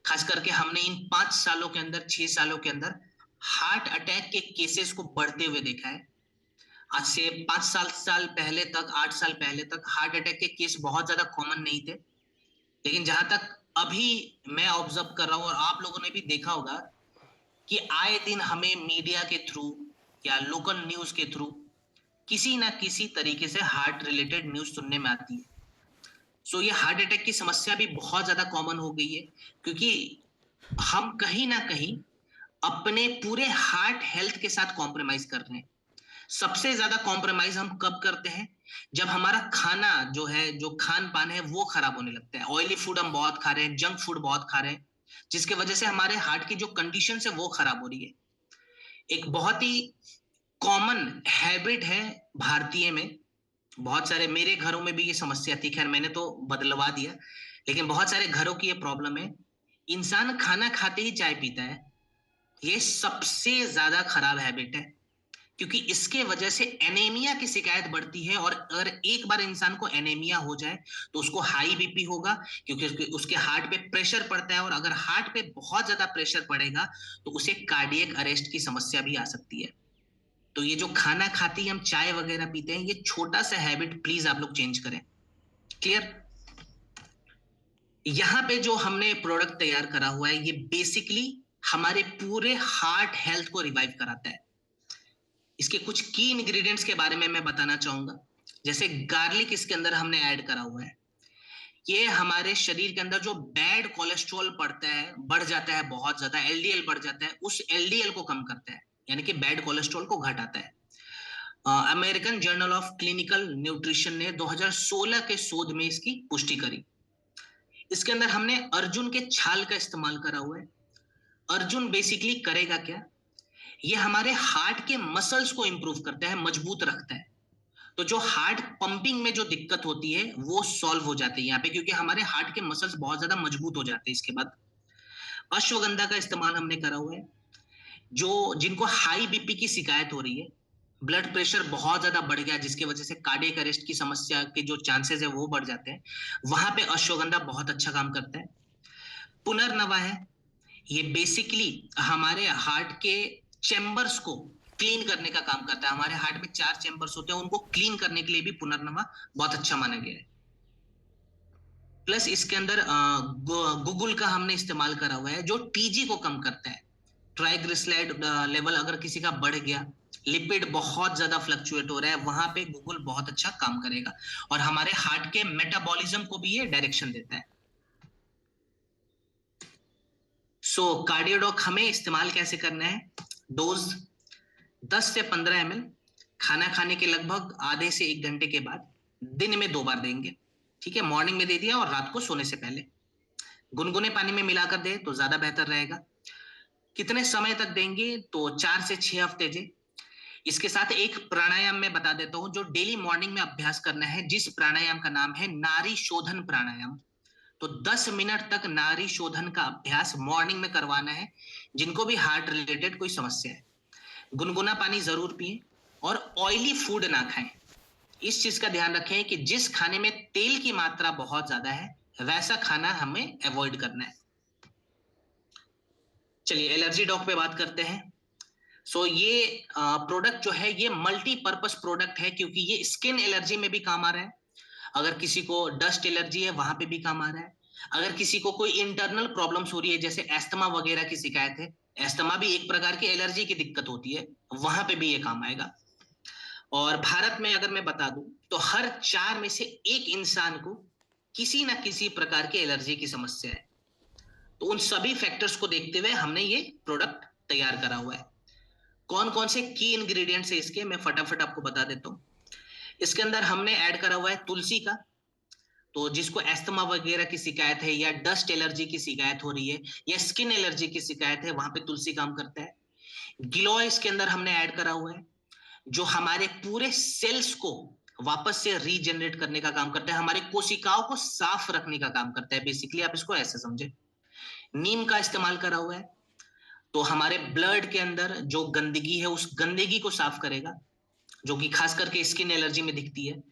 खास करके हमने इन 5 सालों के अंदर, 6 सालों के अंदर हार्ट अटैक के केसेस को बढ़ते हुए देखा है। आज से 5 साल पहले तक, 8 साल पहले तक हार्ट अटैक के केस बहुत ज्यादा कॉमन नहीं थे, लेकिन जहां तक अभी मैं ऑब्जर्व कर रहा हूं और आप लोगों ने भी देखा होगा कि आए दिन हमें मीडिया के थ्रू या लोकल न्यूज के थ्रू किसी ना किसी तरीके से हार्ट रिलेटेड न्यूज सुनने में आती है। सो ये हार्ट अटैक की समस्या भी बहुत ज्यादा कॉमन हो गई है, क्योंकि हम कहीं ना कहीं अपने पूरे हार्ट हेल्थ के साथ कॉम्प्रोमाइज कर रहे हैं। सबसे ज्यादा कॉम्प्रोमाइज हम कब करते हैं? जब हमारा खाना जो है, जो खान पान है, वो खराब होने लगता है। ऑयली फूड हम बहुत खा रहे हैं, जंक फूड बहुत खा रहे हैं, जिसकी वजह से हमारे हार्ट की जो कंडीशन है वो खराब हो रही है। एक बहुत ही कॉमन हैबिट है भारतीय में, बहुत सारे मेरे घरों में भी ये समस्या थी, खैर मैंने तो बदलवा दिया, लेकिन बहुत सारे घरों की ये प्रॉब्लम है। इंसान खाना खाते ही चाय पीता है। ये सबसे ज्यादा खराब हैबिट है, क्योंकि इसके वजह से एनीमिया की शिकायत बढ़ती है। और अगर एक बार इंसान को एनीमिया हो जाए तो उसको हाई बीपी होगा, क्योंकि उसके हार्ट पे प्रेशर पड़ता है, और अगर हार्ट पे बहुत ज्यादा प्रेशर पड़ेगा तो उसे कार्डियक अरेस्ट की समस्या भी आ सकती है। तो ये जो खाना खाते ही हम चाय वगैरह पीते हैं, ये छोटा सा हैबिट प्लीज आप लोग चेंज करें। क्लियर? यहां पे जो हमने प्रोडक्ट तैयार करा हुआ है, ये बेसिकली हमारे पूरे हार्ट हेल्थ को रिवाइव कराता है। इसके कुछ की इंग्रेडिएंट्स के बारे में मैं बताना चाहूंगा। जैसे गार्लिक इसके अंदर हमने ऐड करा हुआ है। ये हमारे शरीर के अंदर जो बैड कोलेस्ट्रॉल पड़ता है, बढ़ जाता है बहुत ज्यादा, एलडीएल बढ़ जाता है, उस एलडीएल को कम करता है, यानी कि बैड कोलेस्ट्रॉल को घटाता है। American journal of clinical nutrition ने 2016 के शोध में इसकी पुष्टि करी। इसके अंदर हमने अर्जुन के छाल का इस्तेमाल करा हुआ है। अर्जुन बेसिकली करेगा क्या? ये हमारे हार्ट के मसल्स को इंप्रूव करता है, मजबूत रखता है। तो जो हार्ट पंपिंग में जो दिक्कत होती है वो सॉल्व हो जाती है यहाँ पे, क्योंकि हमारे हार्ट के मसल्स बहुत ज्यादा मजबूत हो जाते हैं। इसके बाद अश्वगंधा का इस्तेमाल हमने करा हुआ है। जो जिनको हाई बीपी की शिकायत हो रही है, ब्लड प्रेशर बहुत ज्यादा बढ़ गया, जिसकी वजह से कार्डियक अरेस्ट की समस्या के जो चांसेस है वो बढ़ जाते हैं, वहां पे अश्वगंधा बहुत अच्छा काम करता है। पुनर्नवा है, ये बेसिकली हमारे हार्ट के चैम्बर्स को क्लीन करने का काम करता है। हमारे हार्ट में 4 चैम्बर्स होते हैं, उनको क्लीन करने के लिए भी पुनर्नवा बहुत अच्छा माना गया है। प्लस इसके अंदर गूगल का हमने इस्तेमाल करा हुआ है, जो टीजी को कम करता है। ट्राइग्लिसराइड लेवल अगर किसी का बढ़ गया, लिपिड बहुत ज्यादा फ्लक्चुएट हो रहा है, वहां पे गूगल बहुत अच्छा काम करेगा, और हमारे हार्ट के मेटाबॉलिज्म को भी ये डायरेक्शन देता है। सो कार्डियोडॉक हमें इस्तेमाल कैसे करना है? डोज 10 से 15 ml खाना खाने के लगभग आधे से 1 घंटे के बाद दिन में 2 बार देंगे। ठीक है, मॉर्निंग में दे दिया और रात को सोने से पहले। गुनगुने पानी में मिलाकर दे तो ज्यादा बेहतर रहेगा। कितने समय तक देंगे? तो 4 से 6 हफ्ते दे। इसके साथ एक प्राणायाम में बता देता हूं, जो डेली मॉर्निंग में अभ्यास करना है, जिस प्राणायाम का नाम है नारी शोधन प्राणायाम। तो 10 मिनट तक नारी शोधन का अभ्यास मॉर्निंग में करवाना है, जिनको भी हार्ट रिलेटेड कोई समस्या है। गुनगुना पानी जरूर पिए और ऑयली फूड ना खाएं। इस चीज का ध्यान रखें कि जिस खाने में तेल की मात्रा बहुत ज्यादा है, वैसा खाना हमें अवॉइड करना है। चलिए एलर्जी डॉग पे बात करते हैं। ये प्रोडक्ट जो है, ये मल्टीपर्पस प्रोडक्ट है, क्योंकि ये स्किन एलर्जी में भी काम आ रहा है। अगर किसी को डस्ट एलर्जी है वहां पे भी काम आ रहा है। अगर किसी को कोई इंटरनल प्रॉब्लम्स हो रही है जैसे एस्थमा वगैरह की शिकायत है, एस्थमा भी एक प्रकार की एलर्जी की दिक्कत होती है, वहां पे भी ये काम आएगा। और भारत में अगर मैं बता दूं तो हर 4 में से एक इंसान को किसी ना किसी प्रकार की एलर्जी की समस्या है। तो उन सभी फैक्टर्स को देखते हुए हमने ये प्रोडक्ट तैयार करा हुआ है। कौन कौन से की इंग्रेडिएंट्स है इसके, मैं फटाफट आपको बता देता हूँ। इसके अंदर हमने ऐड करा हुआ है तुलसी का। तो जिसको एस्थमा वगैरह की शिकायत है या डस्ट एलर्जी की शिकायत हो रही है या स्किन एलर्जी की शिकायत है, वहां पे तुलसी काम करता है। गिलोय इसके अंदर हमने ऐड करा हुआ है, जो हमारे पूरे सेल्स को वापस से रीजनरेट करने का काम करता है, हमारी कोशिकाओं को साफ रखने का काम करता है। बेसिकली आप इसको ऐसे समझे। नीम का इस्तेमाल करा हुआ है, तो हमारे ब्लड के अंदर जो गंदगी है उस गंदगी को साफ करेगा, जो कि खास करके स्किन एलर्जी में दिखती है।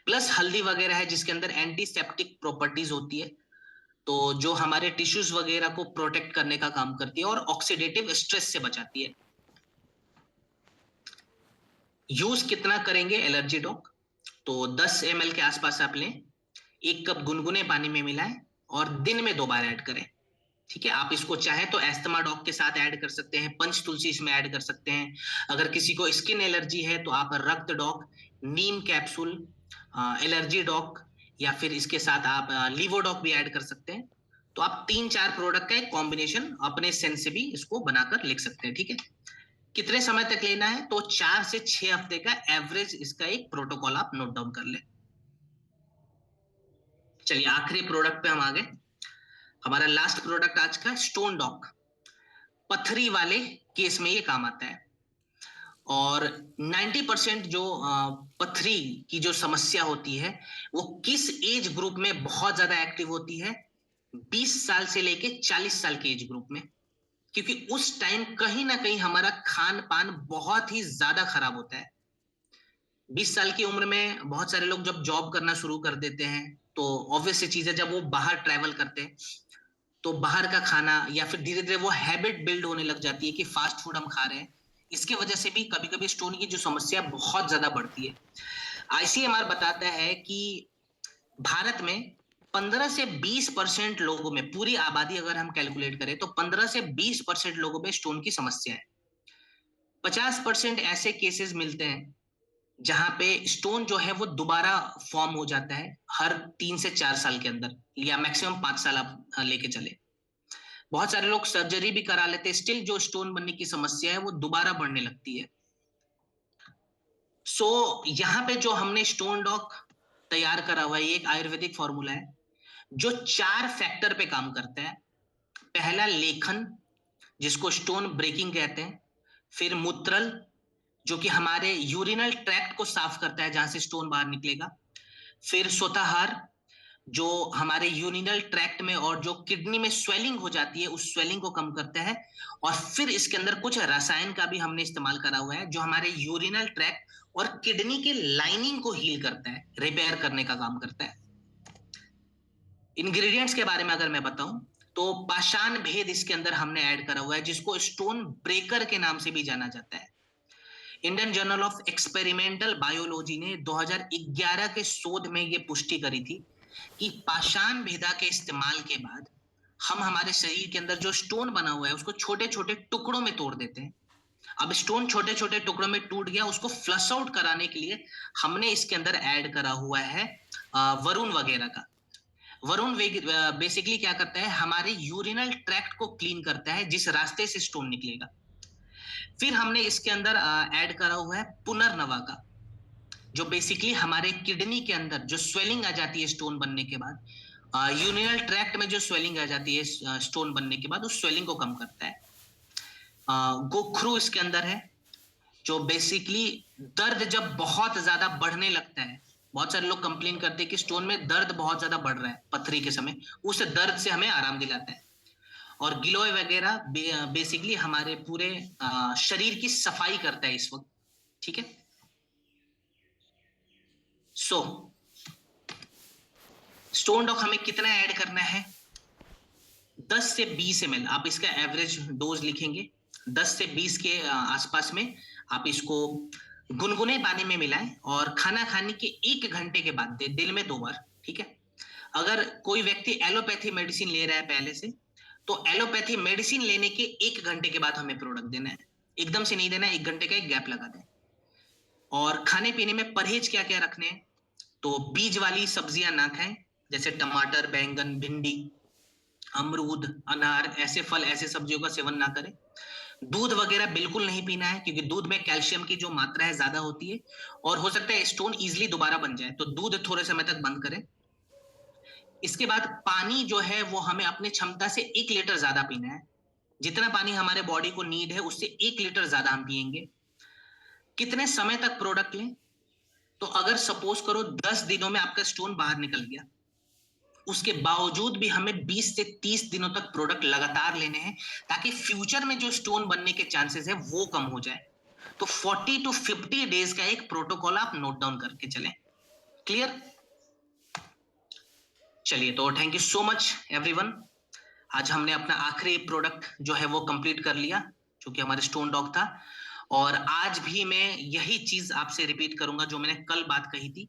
प्लस हल्दी वगैरह है जिसके अंदर एंटीसेप्टिक प्रॉपर्टीज होती है, तो जो हमारे टिश्यूज वगैरह को प्रोटेक्ट करने का काम करती है और ऑक्सीडेटिव स्ट्रेस से बचाती है। यूज कितना करेंगे एलर्जी डॉक, तो 10 ml के आसपास आप लें, 1 कप गुनगुने पानी में मिलाएं और दिन में 2 बार ऐड करें। ठीक है, आप इसको चाहे तो एस्थमा डॉक के साथ ऐड कर सकते हैं, पंच तुलसी इसमें ऐड कर सकते हैं। अगर किसी को स्किन एलर्जी है तो आप रक्त डॉक, नीम कैप्सूल, एलर्जी डॉक या फिर इसके साथ आप लीवोडॉक भी ऐड कर सकते हैं। तो आप 3-4 प्रोडक्ट का एक कॉम्बिनेशन अपने सेंस से भी इसको बनाकर लिख सकते हैं। ठीक है, कितने समय तक लेना है, तो 4 से 6 हफ्ते का एवरेज इसका एक प्रोटोकॉल आप नोट डाउन कर ले। चलिए आखिरी प्रोडक्ट पे हम आ गए। हमारा लास्ट प्रोडक्ट आज का स्टोन डॉक। पथरी वाले केस में ये काम आता है और 90% जो पथरी की जो समस्या होती है वो किस एज ग्रुप में बहुत ज्यादा एक्टिव होती है, 20 साल से लेके 40 साल के एज ग्रुप में। क्योंकि उस टाइम कहीं ना कहीं हमारा खान पान बहुत ही ज्यादा खराब होता है। 20 साल की उम्र में बहुत सारे लोग जब जॉब करना शुरू कर देते हैं तो ऑब्वियस सी चीज है, जब वो बाहर ट्रैवल करते हैं तो बाहर का खाना या फिर धीरे धीरे वो हैबिट बिल्ड होने लग जाती है कि फास्ट फूड हम खा रहे हैं। इसके वजह से भी कभी कभी स्टोन की जो समस्या बहुत ज्यादा बढ़ती है। आईसीएमआर बताता है कि भारत में 15 से 20% लोगों में, पूरी आबादी अगर हम कैलकुलेट करें तो 15 से 20% लोगों में स्टोन की समस्या है। 50% ऐसे केसेस मिलते हैं जहां पे स्टोन जो है वो दोबारा फॉर्म हो जाता है हर 3 से 4 साल के अंदर, या मैक्सिमम 5 साल आप लेके चले। बहुत सारे लोग सर्जरी भी करा लेते हैं, स्टिल जो स्टोन बनने की समस्या है वो दोबारा बढ़ने लगती है। सो यहाँ पे जो हमने स्टोन डॉक तैयार करा हुआ है, ये एक आयुर्वेदिक फॉर्मूला है जो 4 फैक्टर पे काम करता है। पहला लेखन, जिसको स्टोन ब्रेकिंग कहते हैं। फिर मूत्रल, जो कि हमारे यूरिनल ट्रैक्ट को साफ करता है जहां से स्टोन बाहर निकलेगा। फिर सोताहार, जो हमारे यूरिनल ट्रैक्ट में और जो किडनी में स्वेलिंग हो जाती है उस स्वेलिंग को कम करता है। और फिर इसके अंदर कुछ रसायन का भी हमने इस्तेमाल करा हुआ है जो हमारे यूरिनल ट्रैक्ट और किडनी के लाइनिंग को हील करता है, रिपेयर करने का काम करता है। इंग्रेडिएंट्स के बारे में अगर मैं बताऊं तो पाषाण भेद इसके अंदर हमने ऐड करा हुआ है, जिसको स्टोन ब्रेकर के नाम से भी जाना जाता है। Indian journal of experimental biology ने 2011 के शोध में यह पुष्टि करी थी कि पाषाण भेदा के इस्तेमाल के बाद हम हमारे शरीर के अंदर जो स्टोन बना हुआ है उसको छोटे छोटे टुकड़ों में तोड़ देते हैं। अब स्टोन छोटे छोटे टुकड़ों में टूट गया, उसको फ्लश आउट कराने के लिए हमने इसके अंदर ऐड करा हुआ है वरुण वगैरह का। वरुण बेसिकली क्या करता है, हमारे यूरिनल ट्रैक्ट को क्लीन करता है जिस रास्ते से स्टोन निकलेगा। फिर हमने इसके अंदर ऐड करा हुआ है पुनर्नवा का, जो बेसिकली हमारे किडनी के अंदर जो स्वेलिंग आ जाती है स्टोन बनने के बाद, यूरिनल ट्रैक्ट में जो स्वेलिंग आ जाती है स्टोन बनने के बाद, उस स्वेलिंग को कम करता है। गोखरू इसके अंदर है, जो बेसिकली दर्द जब बहुत ज्यादा बढ़ने लगता है, बहुत सारे लोग कंप्लेन करते हैं कि स्टोन में दर्द बहुत ज्यादा बढ़ रहा है पथरी के समय, उस दर्द से हमें आराम दिलाता है। और गिलोय वगैरह बेसिकली हमारे पूरे शरीर की सफाई करता है इस वक्त। ठीक है, सो स्टोन डॉक हमें कितना ऐड करना है, 10 से 20 ml आप इसका एवरेज डोज लिखेंगे। 10 से 20 के आसपास में आप इसको गुनगुने पानी में मिलाएं और खाना खाने के 1 घंटे के बाद दे, दिन में 2 बार, ठीक है। अगर कोई व्यक्ति एलोपैथी मेडिसिन ले रहा है पहले से, तो एलोपैथी मेडिसिन लेने के 1 घंटे के बाद हमें प्रोडक्ट देना है। एकदम से नहीं देना है, 1 घंटे का एक गैप लगा दें। और खाने पीने में परहेज क्या क्या रखने हैं, तो बीज वाली सब्जियां ना खाएं, जैसे टमाटर, बैंगन, भिंडी, अमरूद, अनार, ऐसे फल, ऐसे सब्जियों का सेवन ना करें। दूध वगैरह बिल्कुल नहीं पीना है, क्योंकि दूध में कैल्शियम की जो मात्रा है ज्यादा होती है और हो सकता है स्टोन इजिली दोबारा बन जाए, तो दूध थोड़े समय तक बंद करें। इसके बाद पानी जो है वो हमें अपनी क्षमता से 1 लीटर ज्यादा पीना है। जितना पानी हमारे बॉडी को नीड है उससे 1 लीटर ज्यादा हम पिएंगे। कितने समय तक प्रोडक्ट लें, तो अगर सपोज करो 10 दिनों में आपका स्टोन बाहर निकल गया, उसके बावजूद भी हमें 20 से 30 दिनों तक प्रोडक्ट लगातार लेने हैं, ताकि फ्यूचर में जो स्टोन बनने के चांसेस है वो कम हो जाए। तो 40 टू 50 डेज का एक प्रोटोकॉल आप नोट डाउन करके चलें। क्लियर? चलिए, तो thank you so much everyone. आज हमने अपना आखिरी प्रोडक्ट जो है वो कंप्लीट कर लिया, जो कि हमारे स्टोन डॉग था। और आज भी मैं यही चीज आपसे रिपीट करूंगा जो मैंने कल बात कही थी,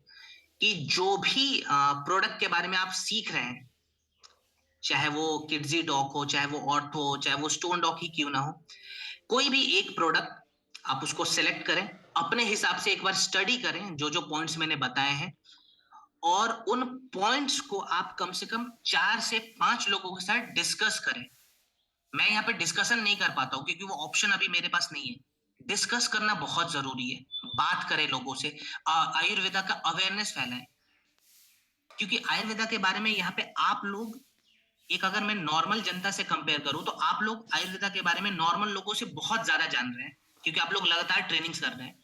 कि जो भी प्रोडक्ट के बारे में आप सीख रहे हैं, चाहे वो किड्जी डॉग हो, चाहे वो ऑर्थो हो, चाहे वो स्टोन डॉग ही क्यों ना हो, कोई भी एक प्रोडक्ट आप उसको सेलेक्ट करें, अपने हिसाब से एक बार स्टडी करें जो जो पॉइंट्स मैंने बताए हैं, और उन पॉइंट्स को आप कम से कम 4 से 5 लोगों के साथ डिस्कस करें। मैं यहाँ पे डिस्कशन नहीं कर पाता हूँ क्योंकि वो ऑप्शन अभी मेरे पास नहीं है। डिस्कस करना बहुत जरूरी है। बात करें लोगों से, आयुर्वेदा का अवेयरनेस फैलाएं, क्योंकि आयुर्वेदा के बारे में यहाँ पे आप लोग, एक अगर मैं नॉर्मल जनता से कंपेयर करूं, तो आप लोग आयुर्वेदा के बारे में नॉर्मल लोगों से बहुत ज्यादा जान रहे हैं, क्योंकि आप लोग लगातार ट्रेनिंग्स कर रहे हैं।